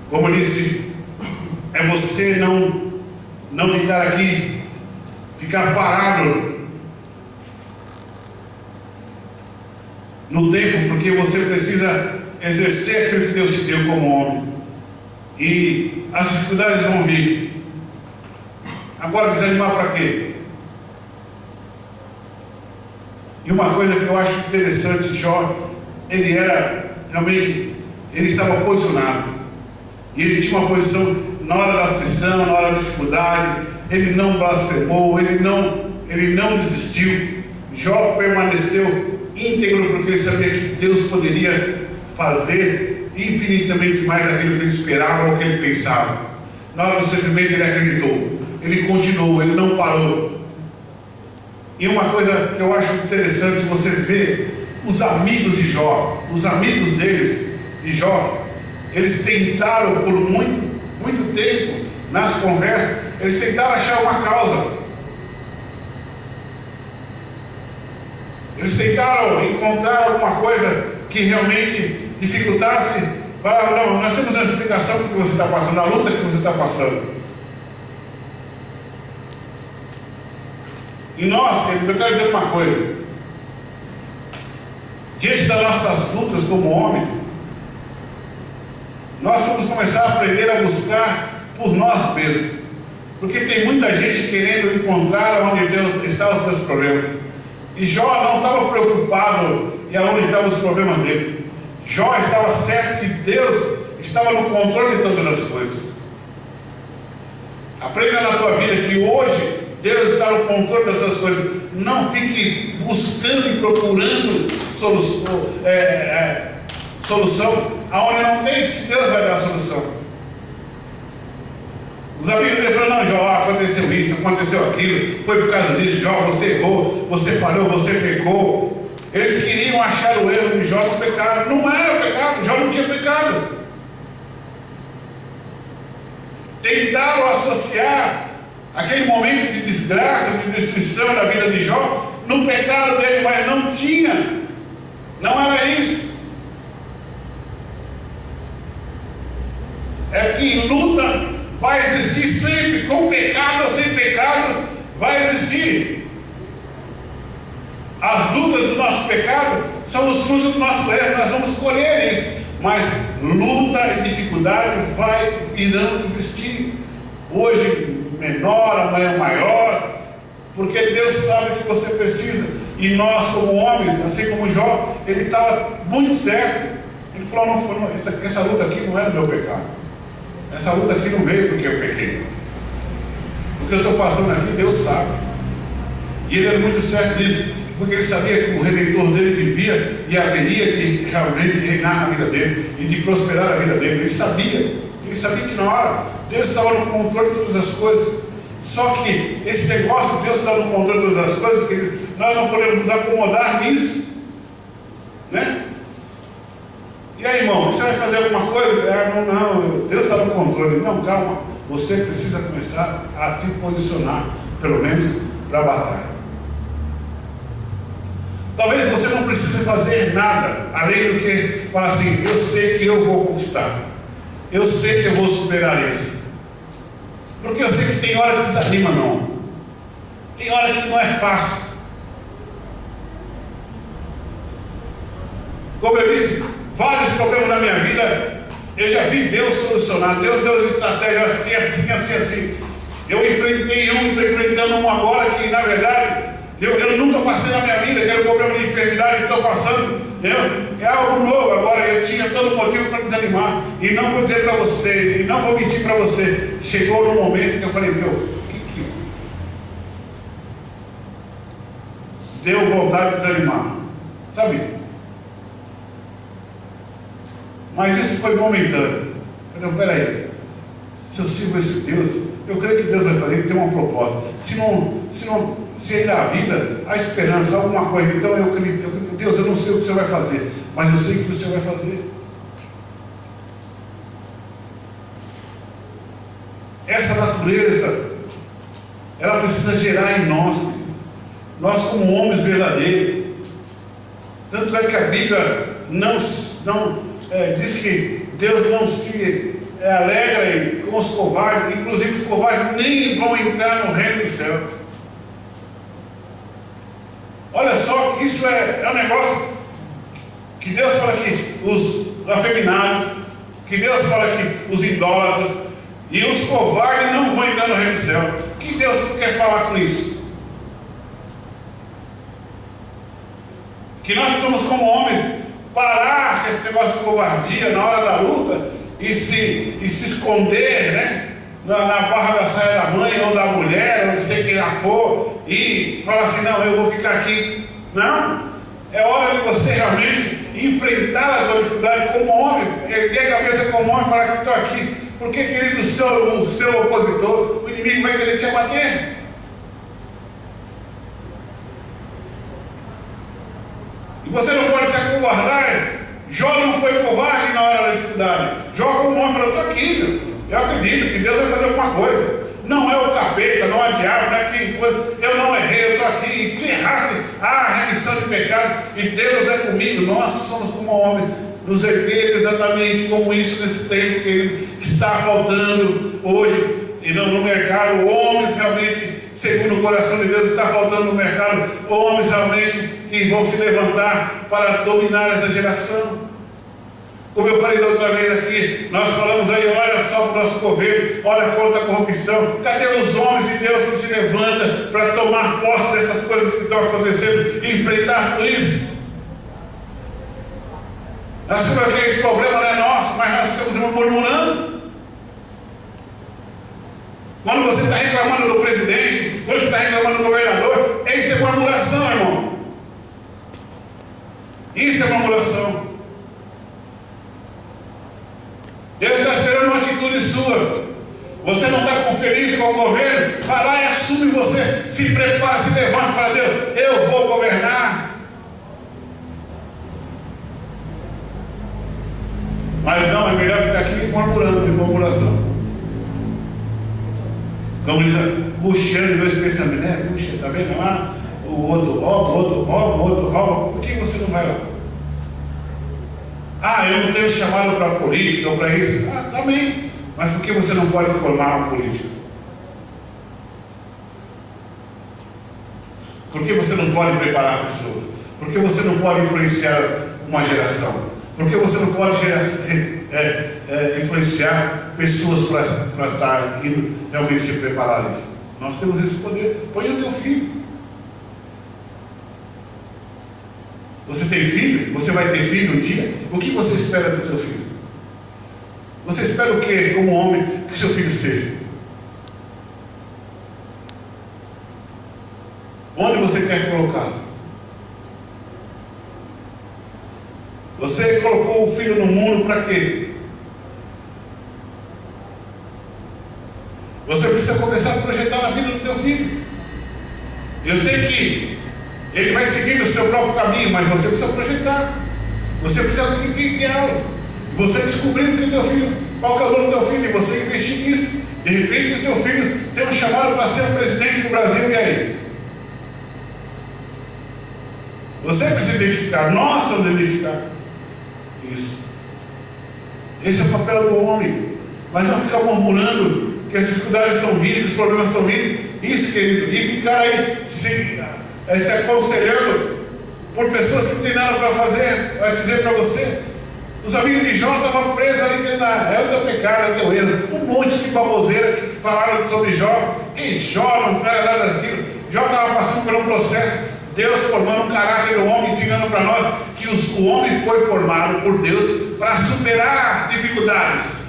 Como eu disse, é você não ficar aqui, ficar parado no tempo, porque você precisa exercer aquilo que Deus te deu como homem. E as dificuldades vão vir. Agora, desanimar para quê? E uma coisa que eu acho interessante, Jó, ele estava posicionado. E ele tinha uma posição na hora da aflição, na hora da dificuldade. Ele não blasfemou, ele não desistiu. Jó permaneceu íntegro, porque ele sabia que Deus poderia fazer infinitamente mais daquilo que ele esperava ou que ele pensava. Na hora do sofrimento ele acreditou, ele continuou, ele não parou. E uma coisa que eu acho interessante, você vê os amigos de Jó, os amigos de Jó, eles tentaram por muito tempo, nas conversas, eles tentaram achar uma causa. Eles tentaram encontrar alguma coisa que realmente dificultasse. Falaram, não, nós temos uma explicação do que você está passando, a luta que você está passando. E nós, eu quero dizer uma coisa. Diante das nossas lutas como homens, nós vamos começar a aprender a buscar por nós mesmos. Porque tem muita gente querendo encontrar onde Deus está os seus problemas. E Jó não estava preocupado em onde estavam os problemas dele. Jó estava certo que Deus estava no controle de todas as coisas. Aprenda na tua vida que hoje Deus está no controle das suas coisas. Não fique buscando e procurando solução aonde não tem, se Deus vai dar a solução. Os amigos dele falaram, não, Jó, aconteceu isso, aconteceu aquilo, foi por causa disso, Jó, você errou, você falhou, você pecou. Eles queriam achar o erro de Jó no pecado. Não era pecado, Jó não tinha pecado. Tentaram associar aquele momento de desgraça, de destruição da vida de Jó no pecado dele, mas não tinha. Não era isso. É que em luta vai existir sempre, com pecado ou sem pecado, vai existir. As lutas do nosso pecado são os frutos do nosso erro, nós vamos colher isso. mas luta e dificuldade irão existir. Hoje menor, amanhã maior, porque Deus sabe que você precisa. E nós, como homens, assim como Jó, ele estava muito certo. Ele falou: não, essa luta aqui não é do meu pecado. Essa luta aqui não veio porque eu pequei. O que eu estou passando aqui, Deus sabe. E ele era muito certo nisso, porque ele sabia que o Redentor dele vivia e haveria de realmente reinar na vida dele e de prosperar a vida dele. Ele sabia que na hora Deus estava no controle de todas as coisas. Só que esse negócio de Deus estar no controle de todas as coisas, que nós não podemos nos acomodar nisso, né? E aí, irmão, você vai fazer alguma coisa? Não, Deus está no controle. Não, calma, você precisa começar a se posicionar, pelo menos para a batalha. Talvez você não precise fazer nada, além do que falar assim: eu sei que eu vou conquistar, eu sei que eu vou superar isso. Porque eu sei que tem hora que desanima, não. Tem hora que não é fácil. Como eu disse, vários problemas na minha vida, eu já vi Deus solucionar. Deus deu as estratégias assim. Eu enfrentei estou enfrentando um agora que, na verdade, eu nunca passei na minha vida, que era um problema de enfermidade que estou passando. É algo novo agora. Eu tinha todo motivo para desanimar. E não vou dizer para você, e não vou mentir para você. Chegou no momento que eu falei: que deu vontade de desanimar, sabe? Mas isso foi momentâneo. Eu falei: não, peraí, se eu sigo esse Deus, eu creio que Deus vai fazer, tem uma proposta. Se aí na vida há esperança, alguma coisa, então eu acredito. Deus, eu não sei o que o Senhor vai fazer, mas eu sei o que o Senhor vai fazer. Essa natureza, ela precisa gerar em nós como homens verdadeiros. Tanto é que a Bíblia diz que Deus não se alegra com os covardes, inclusive os covardes nem vão entrar no reino do céu. Olha só, isso é um negócio que Deus fala que os afeminados, que Deus fala que os idólatras e os covardes não vão entrar no reino do céu. O que Deus quer falar com isso? Que nós somos como homens parar com esse negócio de covardia na hora da luta e se esconder, né? Na barra da saia da mãe ou da mulher, ou não sei quem lá for, e falar assim: não, eu vou ficar aqui. Não, é hora de você realmente enfrentar a tua dificuldade como homem, erguer a cabeça como homem e falar que estou aqui. Porque, querido, o seu opositor, o inimigo vai querer te abater. E você não pode se acovardar. Jó não foi covarde na hora da dificuldade. Jó, como homem, falou: estou aqui, meu. Eu acredito que Deus vai fazer alguma coisa. Não é o capeta, não é o diabo, não é que coisa. Eu não errei, eu estou aqui. E se errasse, há remissão de pecados. E Deus é comigo. Nós somos como homens. Nos erguer exatamente como isso nesse tempo que ele está faltando hoje. E não no mercado. Homens realmente, segundo o coração de Deus, está faltando no mercado. Homens realmente que vão se levantar para dominar essa geração. Como eu falei da outra vez aqui, nós falamos aí: olha só para o nosso governo, olha contra a corrupção. Cadê os homens de Deus que se levantam para tomar posse dessas coisas que estão acontecendo e enfrentar tudo isso? Nós sabemos que esse problema não é nosso, mas nós ficamos murmurando. Quando você está reclamando do presidente, quando você está reclamando do governador, isso é murmuração, irmão. Isso é murmuração. Deus está esperando uma atitude sua. Você não está feliz com o governo? Vai lá e assume você. Se prepara, se levanta e fala: Deus, eu vou governar. Mas não, é melhor ficar aqui murmurando, de murmuração. Como diz, puxando meus pensamentos, né? Puxa, está vendo lá? O outro rouba, o outro rouba, o outro rouba. Por que você não vai lá? Ah, eu não tenho chamado para política ou para isso. Ah, também. Mas por que você não pode formar uma política? Por que você não pode preparar pessoas? Por que você não pode influenciar uma geração? Porque você não pode influenciar pessoas para estar indo realmente se preparar isso. Nós temos esse poder. Põe o teu filho. Você tem filho? Você vai ter filho um dia? O que você espera do seu filho? Você espera o que, como homem, que seu filho seja? Onde você quer colocá-lo? Você colocou o filho no mundo para quê? Você precisa começar a projetar na vida do teu filho. Eu sei que ele vai seguir o seu próprio caminho, mas você precisa projetar. Você precisa guiá-lo. Você descobrir que o teu filho, qual que é o nome do teu filho, e você investir nisso. De repente o teu filho tem um chamado para ser o presidente do Brasil, e aí? Você precisa identificar, nós vamos identificar isso. Esse é o papel do homem. Mas não ficar murmurando que as dificuldades estão vindo, que os problemas estão vindo. Isso, querido. E ficar aí se aconselhando por pessoas que não têm nada para fazer, para dizer para você. Os amigos de Jó estavam presos ali, é o teu pecado, é o teu erro. Um monte de baboseira que falaram sobre Jó. E Jó não era nada daquilo. Jó estava passando por um processo. Deus formando o caráter do homem, ensinando para nós que o homem foi formado por Deus para superar dificuldades.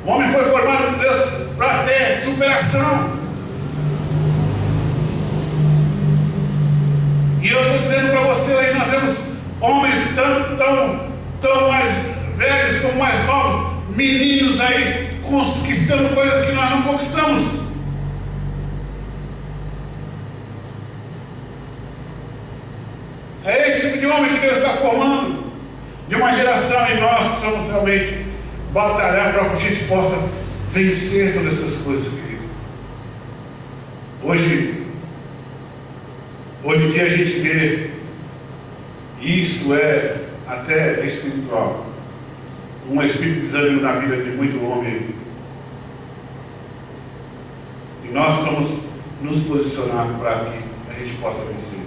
O homem foi formado por Deus para ter superação. E eu estou dizendo para você, hoje nós temos homens tão mais velhos como mais novos, meninos aí conquistando coisas que nós não conquistamos. É esse tipo de homem que Deus está formando, de uma geração, e nós precisamos realmente batalhar para que a gente possa vencer todas essas coisas, querido. Hoje em dia a gente vê, isso é até espiritual, um espírito de desânimo na vida de muito homem. E nós precisamos nos posicionar para que a gente possa vencer.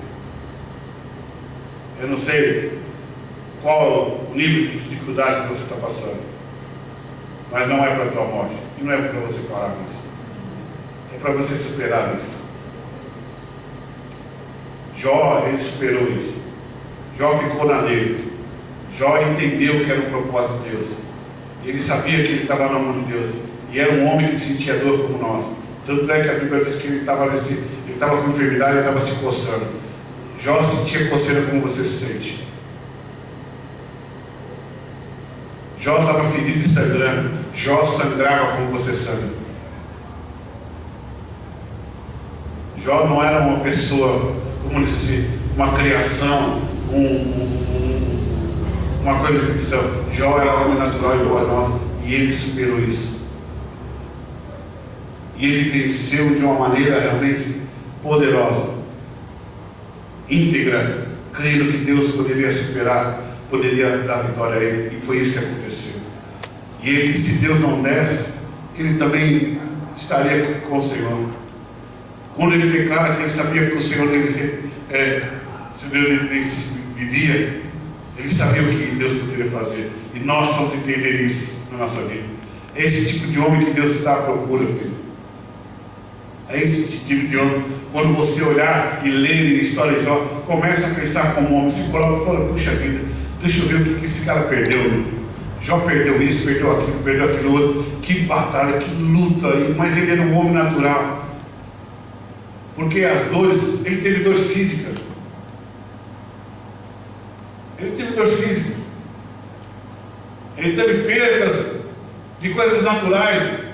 Eu não sei qual o nível de dificuldade que você está passando, mas não é para a tua morte, e não é para você parar nisso, é para você superar isso. Jó, ele superou isso. Jó ficou na nele. Jó entendeu que era um propósito de Deus. Ele sabia que ele estava na mão de Deus, e era um homem que sentia dor como nós. Tanto é que a Bíblia diz que ele estava com enfermidade, ele estava se coçando. Jó sentia coceira como você se sente. Jó estava ferido e sangrando. Jó sangrava como você sangra. Jó não era uma pessoa, como disse, uma criação, uma coisa de ficção. Jó era homem natural igual a nós, e ele superou isso. E ele venceu de uma maneira realmente poderosa, íntegra, crendo que Deus poderia superar, poderia dar vitória a ele, e foi isso que aconteceu. E ele, se Deus não desse, ele também estaria com o Senhor. Quando ele declara que ele sabia que o Senhor dele vivia, ele sabia o que Deus poderia fazer, e nós vamos entender isso na nossa vida. É esse tipo de homem que Deus está à procura dele. É esse tipo de homem. Quando você olhar e ler a história de Jó, começa a pensar como homem, se coloca e fala: puxa vida, deixa eu ver o que esse cara perdeu, né? Jó perdeu isso, perdeu aquilo outro. Que batalha, que luta, mas ele era um homem natural. Porque as dores, ele teve dor física. Ele teve dor física. Ele teve perdas de coisas naturais.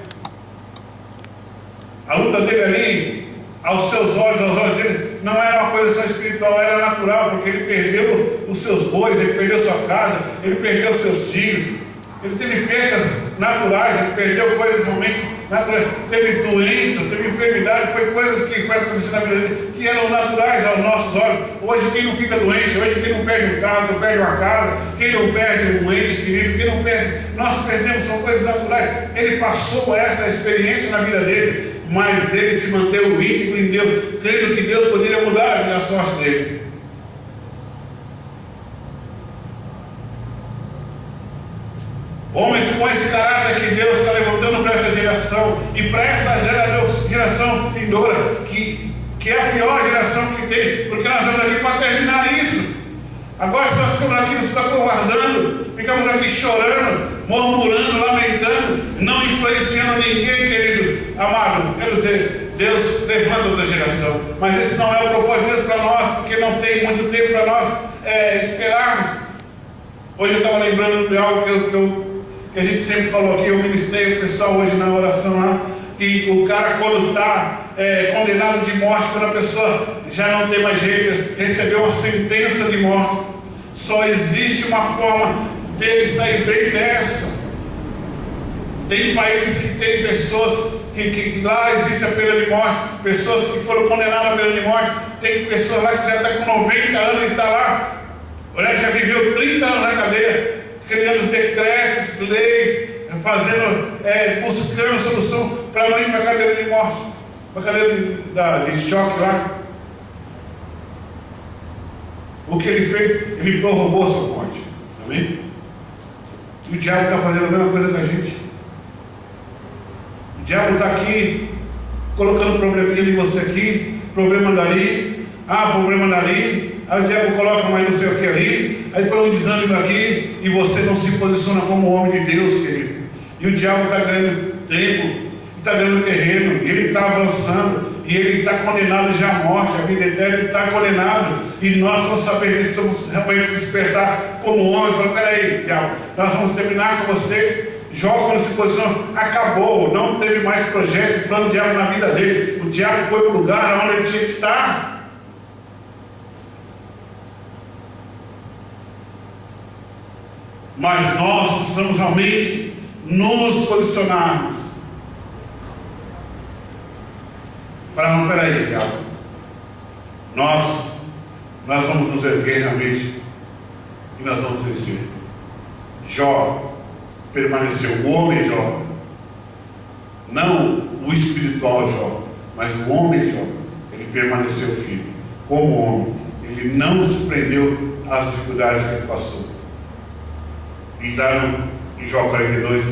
A luta dele ali, aos seus olhos, aos olhos dele, não era uma coisa só espiritual, era natural, porque ele perdeu os seus bois, ele perdeu sua casa, ele perdeu os seus filhos, ele teve perdas naturais, ele perdeu coisas realmente naturais, teve doença, teve enfermidade, foi coisas que foi acontecendo na vida dele, que eram naturais aos nossos olhos. Hoje quem não fica doente, hoje quem não perde um carro, não perde uma casa, quem não perde um ente querido, quem não perde, nós perdemos, são coisas naturais. Ele passou essa experiência na vida dele. mas ele se manteve íntegro em Deus, crendo que Deus poderia mudar a sorte dele. Homens com esse caráter que Deus está levantando para essa geração, e para essa geração vindoura, que é a pior geração que tem, porque nós estamos aqui para terminar isso. Agora nós ficamos aqui, nos acovardando, ficamos aqui chorando, murmurando, lamentando, não influenciando ninguém, querido amado. Quero dizer, Deus levanta outra geração, mas esse não é o propósito de Deus para nós, porque não tem muito tempo para nós esperarmos. Hoje eu estava lembrando de algo que a gente sempre falou aqui. Eu ministrei o pessoal hoje na oração lá, que o cara, quando está condenado de morte, quando a pessoa já não tem mais jeito, recebeu uma sentença de morte, só existe uma forma dele sair bem dessa. Tem países que tem pessoas que lá existe a pena de morte, pessoas que foram condenadas à pena de morte. Tem pessoas lá que já está com 90 anos e está lá, já viveu 30 anos na cadeia, criando os decretos, leis, buscando solução para não ir para a cadeira de morte, para a cadeira de choque lá. O que ele fez? Ele prorrogou a sua morte. Amém? E o diabo está fazendo a mesma coisa com a gente. O diabo está aqui colocando probleminha em você aqui, problema dali, problema dali. Aí o diabo coloca mais não sei o que ali, aí põe um desânimo aqui, e você não se posiciona como homem de Deus, querido. E o diabo está ganhando tempo, está ganhando terreno, e ele está avançando, e ele está condenado já à morte, a vida eterna, ele está condenado, e nós vamos saber disso, vamos realmente despertar como homens. Falar: peraí, diabo, nós vamos terminar com você. Jó, quando se posicionou, acabou, não teve mais projeto, plano do diabo na vida dele. O diabo foi para o lugar onde ele tinha que estar. Mas nós precisamos realmente nos posicionarmos. Falar: não, peraí, diabo, nós vamos nos erguer realmente, e nós vamos vencer. Jó permaneceu, o homem Jó, não o espiritual Jó, mas o homem Jó, ele permaneceu firme, como homem. Ele não se prendeu às dificuldades que ele passou. E lá em Jó 42,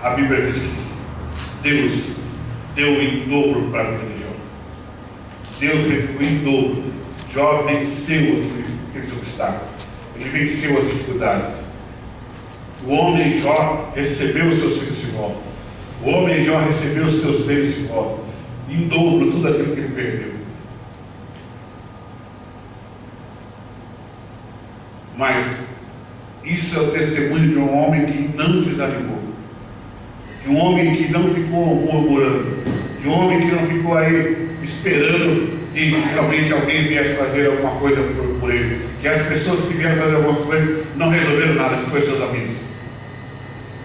a Bíblia diz que Deus deu em dobro para a vida de Jó. Deus deu em dobro. Jó venceu aqueles obstáculos, ele venceu as dificuldades. O homem Jó recebeu os seus filhos de volta. O homem Jó recebeu os seus bens de volta, em dobro tudo aquilo que ele perdeu. Mas isso é o testemunho de um homem que não desanimou, de um homem que não ficou murmurando, de um homem que não ficou aí esperando que realmente alguém viesse fazer alguma coisa por ele, que as pessoas que vieram fazer alguma coisa por ele não resolveram nada, que foi seus amigos,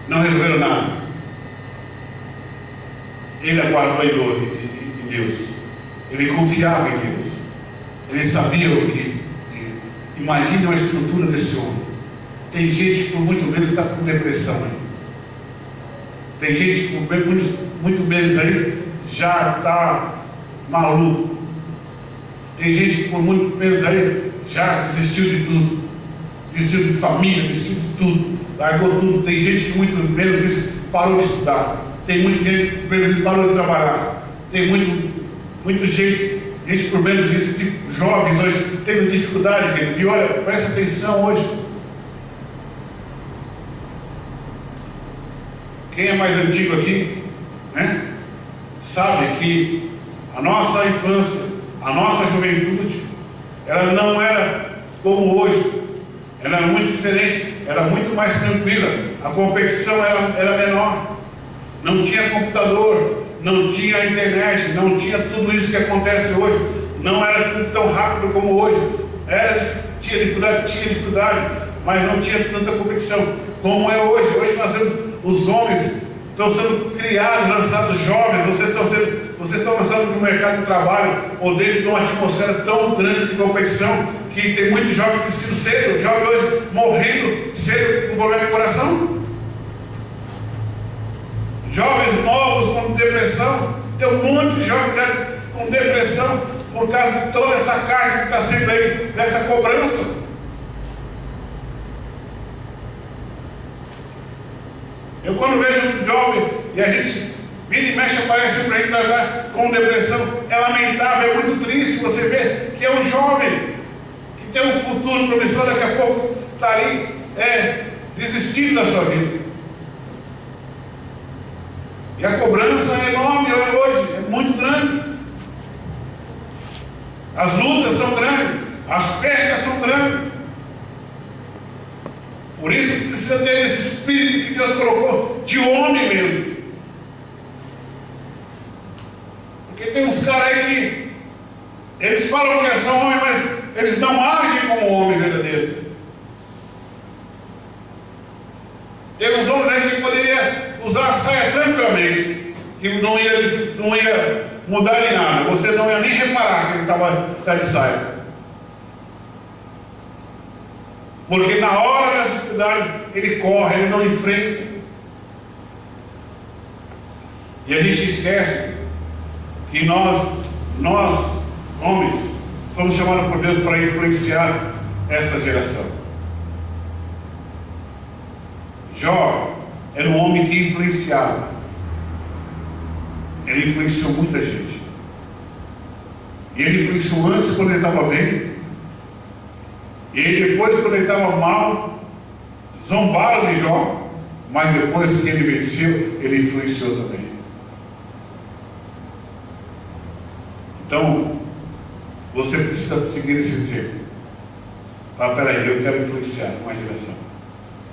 não resolveram nada. Ele aguardou em Deus, ele confiava em Deus, ele sabia o que. Imagine a estrutura desse homem. Tem gente que por muito menos está com depressão aí. Tem gente que por muito menos aí já está maluco. Tem gente que por muito menos aí já desistiu de tudo. Desistiu de família, desistiu de tudo. Largou tudo. Tem gente que muito menos disso parou de estudar. Tem muita gente que menos disso parou de trabalhar. Tem muita gente por menos disso, jovens hoje tendo dificuldade, querido. E olha, presta atenção hoje. Quem é mais antigo aqui, né, sabe que a nossa infância, a nossa juventude, ela não era como hoje. Ela era muito diferente, era muito mais tranquila. A competição era menor. Não tinha computador, não tinha internet, não tinha tudo isso que acontece hoje. Não era tudo tão rápido como hoje. Tinha dificuldade, mas não tinha tanta competição como é hoje. Hoje nós vemos os homens estão sendo criados, lançados jovens, vocês estão lançados no mercado de trabalho, ou dentro de uma atmosfera tão grande de competição, que tem muitos jovens desistindo cedo, jovens hoje morrendo cedo com problema de coração. Jovens novos com depressão. Tem um monte de jovens já com depressão por causa de toda essa carga que está sendo aí, dessa cobrança. Eu quando vejo um jovem e a gente vira e mexe, aparece para ele com depressão, é lamentável, é muito triste você ver que é um jovem que tem um futuro promissor, daqui a pouco está ali desistindo da sua vida. E a cobrança é enorme hoje, é muito grande. As lutas são grandes, as perdas são grandes. Por isso precisa ter esse espírito que Deus colocou de homem mesmo. Porque tem uns caras aí que eles falam que são homens, mas eles não agem como homem verdadeiro. Tem uns homens aí que poderia usar a saia tranquilamente, que não ia mudar em nada, você não ia nem reparar que ele estava de saia. Porque na hora da dificuldade ele corre, ele não enfrenta. E a gente esquece que nós homens, fomos chamados por Deus para influenciar essa geração. Jó era um homem que influenciava. Ele influenciou muita gente. E ele influenciou antes quando ele estava bem. E depois quando ele estava mal, zombaram de Jó. Mas depois que ele venceu, ele influenciou também. Então, você precisa seguir esse exemplo. Fala, peraí, eu quero influenciar uma geração.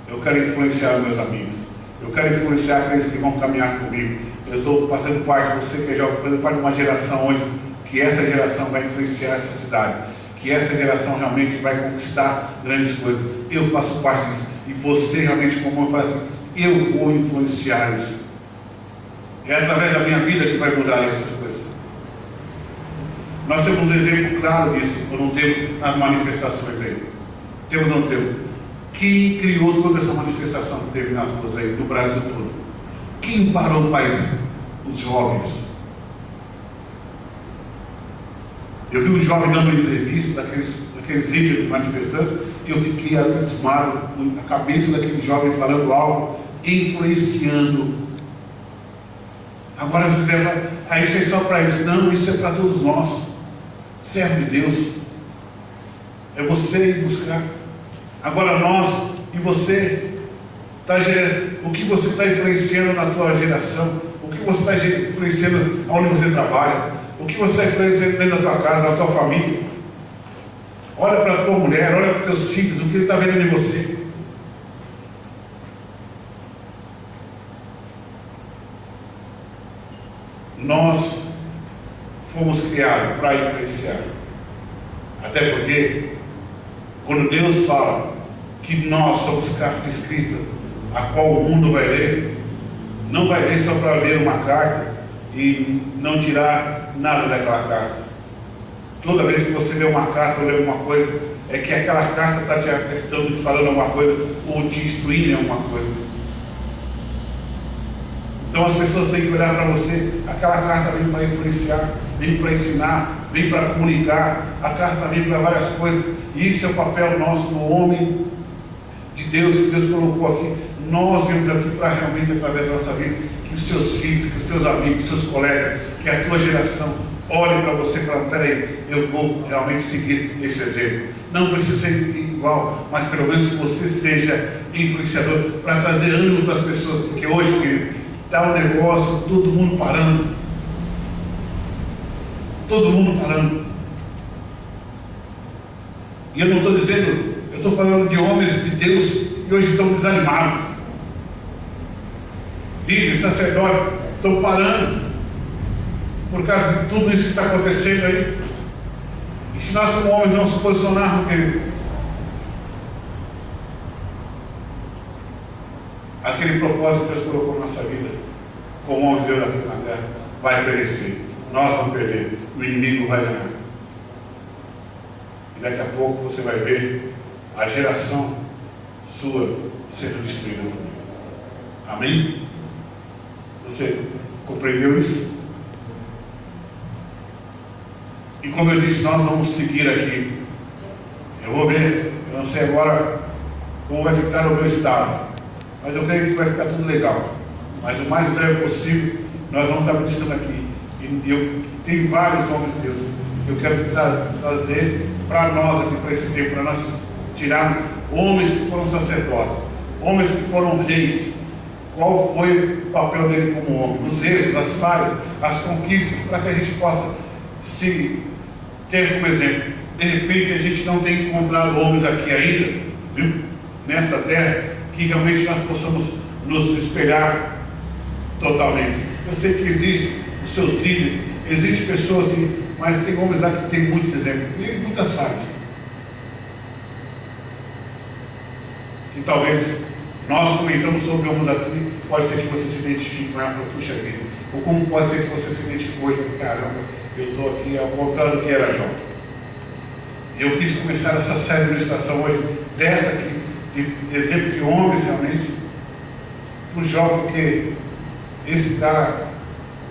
Eu quero influenciar meus amigos. Eu quero influenciar aqueles que vão caminhar comigo. Eu estou fazendo parte, você que é jovem, fazendo parte de uma geração hoje, que essa geração vai influenciar essa cidade, que essa geração realmente vai conquistar grandes coisas. Eu faço parte disso, e você realmente, como eu faço, eu vou influenciar isso. É através da minha vida que vai mudar essas coisas. Nós temos um exemplo claro disso, ou não temos nas manifestações aí. Temos ou não temos? Quem criou toda essa manifestação que teve nas ruas aí, no Brasil todo? Quem parou o país? Os jovens. Eu vi um jovem dando uma entrevista daqueles líderes manifestantes, e eu fiquei abismado com a cabeça daquele jovem falando algo, influenciando. Agora você leva, isso é só para eles. Não, isso é para todos nós. Servo de Deus. É você ir buscar. Agora nós e você. O que você está influenciando na tua geração? O que você está influenciando onde você trabalha? O que você está influenciando dentro da tua casa, na tua família? Olha para a tua mulher, olha para os teus filhos, o que ele está vendo em você. Nós fomos criados para influenciar. Até porque, quando Deus fala que nós somos carta escrita, a qual o mundo vai ler, não vai ler só para ler uma carta e não tirar nada daquela carta. Toda vez que você lê uma carta ou lê alguma coisa, é que aquela carta está te falando alguma coisa ou te instruindo em alguma coisa. Então as pessoas têm que olhar para você. Aquela carta vem para influenciar, vem para ensinar, vem para comunicar. A carta vem para várias coisas. E isso é o papel nosso, do homem de Deus, que Deus colocou aqui. Nós viemos aqui para realmente, através da nossa vida, que os teus filhos, que os teus amigos, que os seus colegas, que a tua geração olhem para você e falem, peraí, eu vou realmente seguir esse exemplo. Não precisa ser igual, mas pelo menos que você seja influenciador para trazer ânimo para as pessoas, porque hoje, querido, está um negócio, todo mundo parando. Todo mundo parando. E eu não estou dizendo, eu estou falando de homens de Deus que hoje estão desanimados. Líderes, sacerdotes, estão parando por causa de tudo isso que está acontecendo aí. E se nós como homens não se posicionarmos, querido, aquele propósito que Deus colocou na nossa vida, como homens de Deus aqui na terra, vai perecer. Nós vamos perder, o inimigo vai ganhar. E daqui a pouco você vai ver a geração sua sendo destruída também. Amém? Você compreendeu isso? E como eu disse, nós vamos seguir aqui. Eu vou ver, eu não sei agora como vai ficar o meu estado, mas eu creio que vai ficar tudo legal. Mas o mais breve possível, nós vamos estar ministrando aqui. E tem vários homens de Deus que eu quero trazer para nós aqui, para esse tempo, para nós tirarmos homens que foram sacerdotes, homens que foram reis. Qual foi o papel dele como homem? Os erros, as falhas, as conquistas, para que a gente possa se ter como exemplo. De repente a gente não tem encontrado homens aqui ainda, viu? Nessa terra, que realmente nós possamos nos espelhar totalmente. Eu sei que existem os seus líderes, existem pessoas assim, mas tem homens lá que tem muitos exemplos e muitas falhas. E talvez nós comentamos sobre homens aqui, pode ser que você se identifique com ela e fale, puxa vida, ou como pode ser que você se identificou hoje, caramba, eu estou aqui ao contrário do que era Jó. E eu quis começar essa série de ministração hoje, dessa aqui, de exemplo de homens realmente, para o Jó, porque esse cara,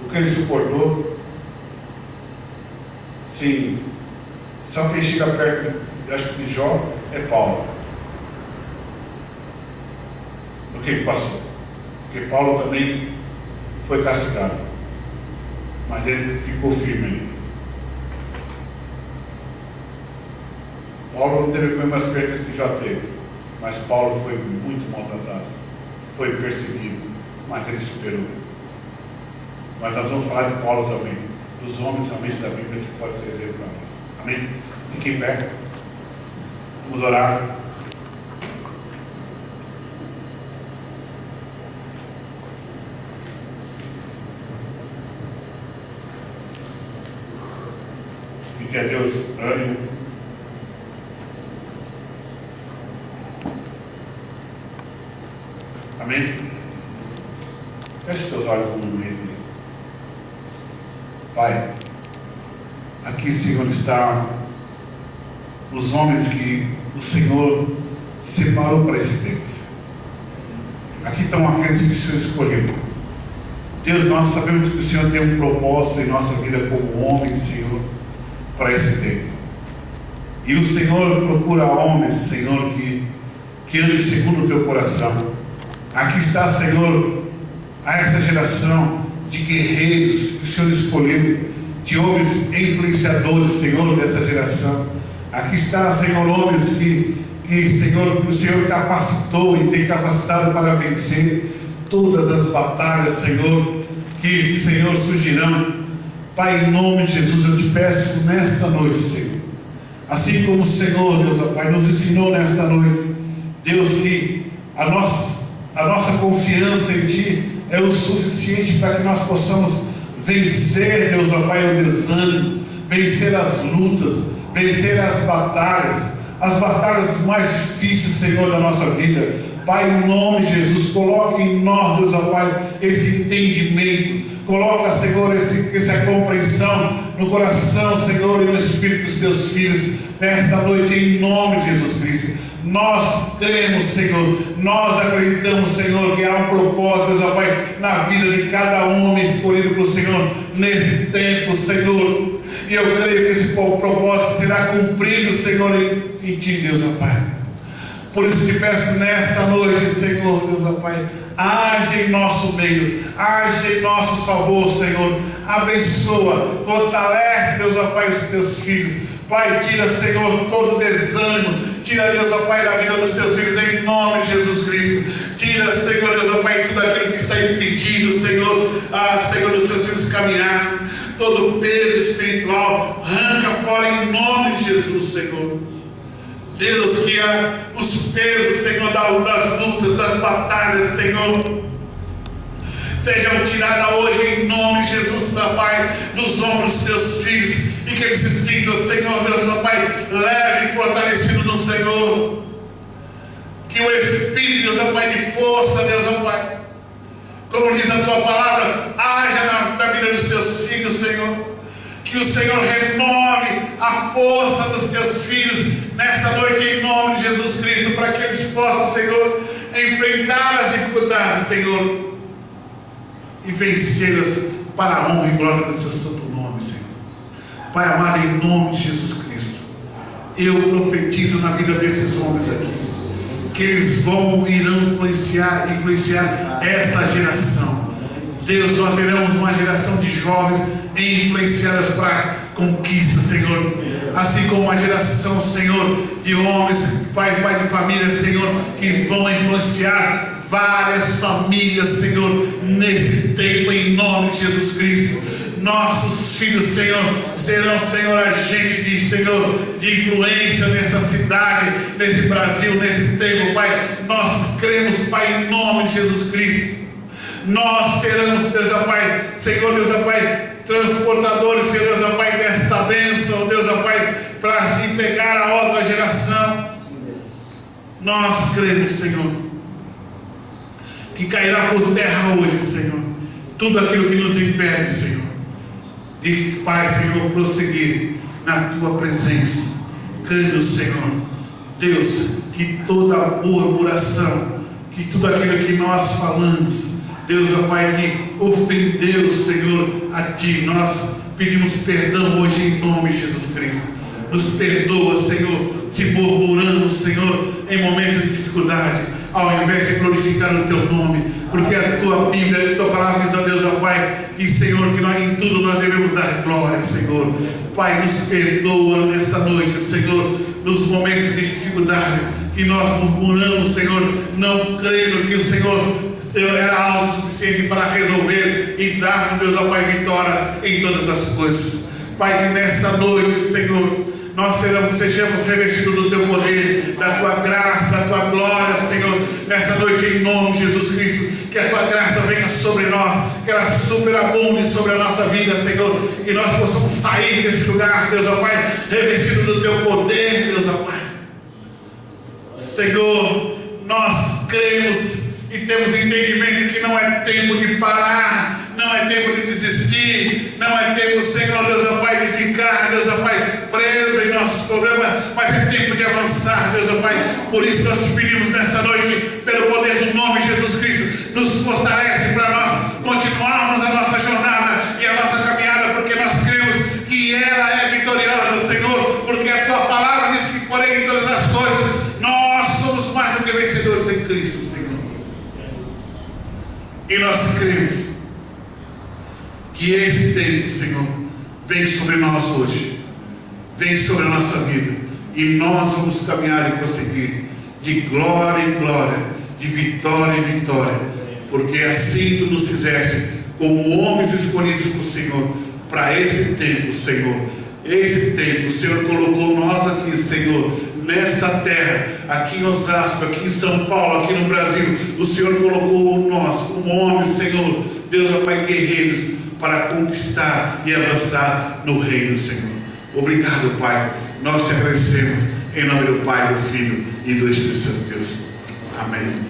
o que ele suportou, sim, só quem chega perto, acho que de Jó, é Paulo. Do que ele passou. Porque Paulo também foi castigado, mas ele ficou firme ali. Paulo não teve as mesmas perdas que Jó teve, mas Paulo foi muito maltratado, foi perseguido, mas ele superou. Mas nós vamos falar de Paulo também, dos homens realmente da Bíblia que pode ser exemplo para nós. Amém? Fique em pé. Vamos orar. E que Deus ânimo. Amém? Feche seus olhos um momento. Pai, aqui, Senhor, está os homens que o Senhor separou para esse tempo. Aqui estão aqueles que o Senhor escolheu. Deus, nós sabemos que o Senhor tem um propósito em nossa vida como homem, Senhor, para esse tempo. E o Senhor procura homens, Senhor, que andem segundo o teu coração. Aqui está, Senhor, a essa geração de guerreiros que o Senhor escolheu, de homens influenciadores, Senhor, dessa geração. Aqui está, Senhor, homens que Senhor, o Senhor capacitou e tem capacitado para vencer todas as batalhas, Senhor, que, Senhor, surgirão. Pai, em nome de Jesus, eu te peço nesta noite, Senhor, assim como o Senhor, Deus, Pai, nos ensinou nesta noite, Deus, que a nossa confiança em Ti é o suficiente para que nós possamos vencer, Deus, ó Pai, o desânimo, vencer as lutas, vencer as batalhas mais difíceis, Senhor, da nossa vida. Pai, em nome de Jesus, coloque em nós, Deus, ó Pai, esse entendimento, coloca, Senhor, essa compreensão no coração, Senhor, e no espírito dos Teus filhos, nesta noite, em nome de Jesus Cristo. Nós cremos, Senhor, nós acreditamos, Senhor, que há um propósito, Deus, ó Pai, na vida de cada homem escolhido pelo Senhor nesse tempo, Senhor. E eu creio que esse propósito será cumprido, Senhor, em Ti, Deus, ó Pai. Por isso te peço nesta noite, Senhor, Deus, ó Pai, age em nosso meio, age em nosso favor, Senhor. Abençoa, fortalece, Deus, ó Pai, os Teus filhos. Pai, tira, Senhor, todo desânimo. Tira, Deus, ó Pai, da vida dos Teus filhos, em nome de Jesus Cristo. Tira, Senhor, Deus, ó Pai, tudo aquilo que está impedindo, Senhor, Senhor, dos Teus filhos caminhar. Todo peso espiritual, arranca fora em nome de Jesus, Senhor. Deus, que os pesos, Senhor, das lutas, das batalhas, Senhor, sejam tiradas hoje em nome de Jesus, Pai, dos ombros dos Teus filhos, e que eles se sintam, Senhor, Deus, ó Pai, leve e fortalecido no Senhor. Que o Espírito, Deus, ó Pai, de força, Deus, ó Pai, como diz a Tua palavra, haja na vida dos Teus filhos, Senhor. Que o Senhor renove a força dos Teus filhos nessa noite, em nome de Jesus Cristo, para que eles possam, Senhor, enfrentar as dificuldades, Senhor, e vencê-las para a honra e glória do Teu santo nome, Senhor. Pai amado, em nome de Jesus Cristo, eu profetizo na vida desses homens aqui, que eles irão influenciar essa geração. Deus, nós seremos uma geração de jovens influenciadas para conquista, Senhor. Assim como uma geração, Senhor, de homens, pai de família, Senhor, que vão influenciar várias famílias, Senhor, nesse tempo, em nome de Jesus Cristo. Nossos filhos, Senhor, serão, Senhor, agentes de influência nessa cidade, nesse Brasil, nesse tempo, Pai. Nós cremos, Pai, em nome de Jesus Cristo. Nós seremos, Deus, Pai, Senhor, Deus, Pai, transportadores, Deus, Pai, desta bênção, Deus, Pai, para entregar a outra geração. Nós cremos, Senhor, que cairá por terra hoje, Senhor, tudo aquilo que nos impede, Senhor, de, Pai, Senhor, prosseguir na Tua presença. Crendo, Senhor, Deus, que toda murmuração, que tudo aquilo que nós falamos, Deus, ó Pai, que ofendeu, Senhor, a Ti, nós pedimos perdão hoje em nome de Jesus Cristo. Nos perdoa, Senhor, se murmuramos, Senhor, em momentos de dificuldade, ao invés de glorificar o Teu nome, porque a Tua Bíblia, a Tua palavra diz a Deus, ó Pai, que, Senhor, que nós em tudo nós devemos dar glória, Senhor. Pai, nos perdoa nessa noite, Senhor, nos momentos de dificuldade, que nós murmuramos, Senhor, não crendo que o Senhor era algo suficiente para resolver e dar, Deus, ó Pai, vitória em todas as coisas. Pai, que nessa noite, Senhor, nós sejamos revestidos do Teu poder, da Tua graça, da Tua glória, Senhor, nessa noite, em nome de Jesus Cristo. Que a Tua graça venha sobre nós, que ela superabunde sobre a nossa vida, Senhor, que nós possamos sair desse lugar, Deus, ó Pai, revestido do Teu poder, Deus, ó Pai. Senhor, nós cremos e temos entendimento que não é tempo de parar, não é tempo de desistir, não é tempo, Senhor, Deus, ó Pai, de ficar, Deus, ó Pai, preso em nossos problemas, mas é tempo de avançar, Deus, ó Pai. Por isso nós te pedimos nessa noite, pelo poder do nome de Jesus Cristo, nos fortalece para nós continuarmos a nossa jornada e a nossa caminhada, porque nós cremos que ela é vitoriosa, Senhor, porque a Tua palavra diz que, porém, em todas as coisas, nós somos mais do que vencedores em Cristo, Senhor. E nós cremos que esse tempo, Senhor, vem sobre nós hoje, vem sobre a nossa vida, e nós vamos caminhar e prosseguir de glória em glória, de vitória em vitória, porque assim Tu nos fizeste como homens escolhidos por Senhor para esse tempo, Senhor. Esse tempo o Senhor colocou nós aqui, Senhor, nesta terra, aqui em Osasco, aqui em São Paulo, aqui no Brasil. O Senhor colocou nós como homens, Senhor, Deus, ó Pai, guerreiros, para conquistar e avançar no reino, Senhor. Obrigado, Pai. Nós te agradecemos em nome do Pai, do Filho e do Espírito Santo, Deus. Amém.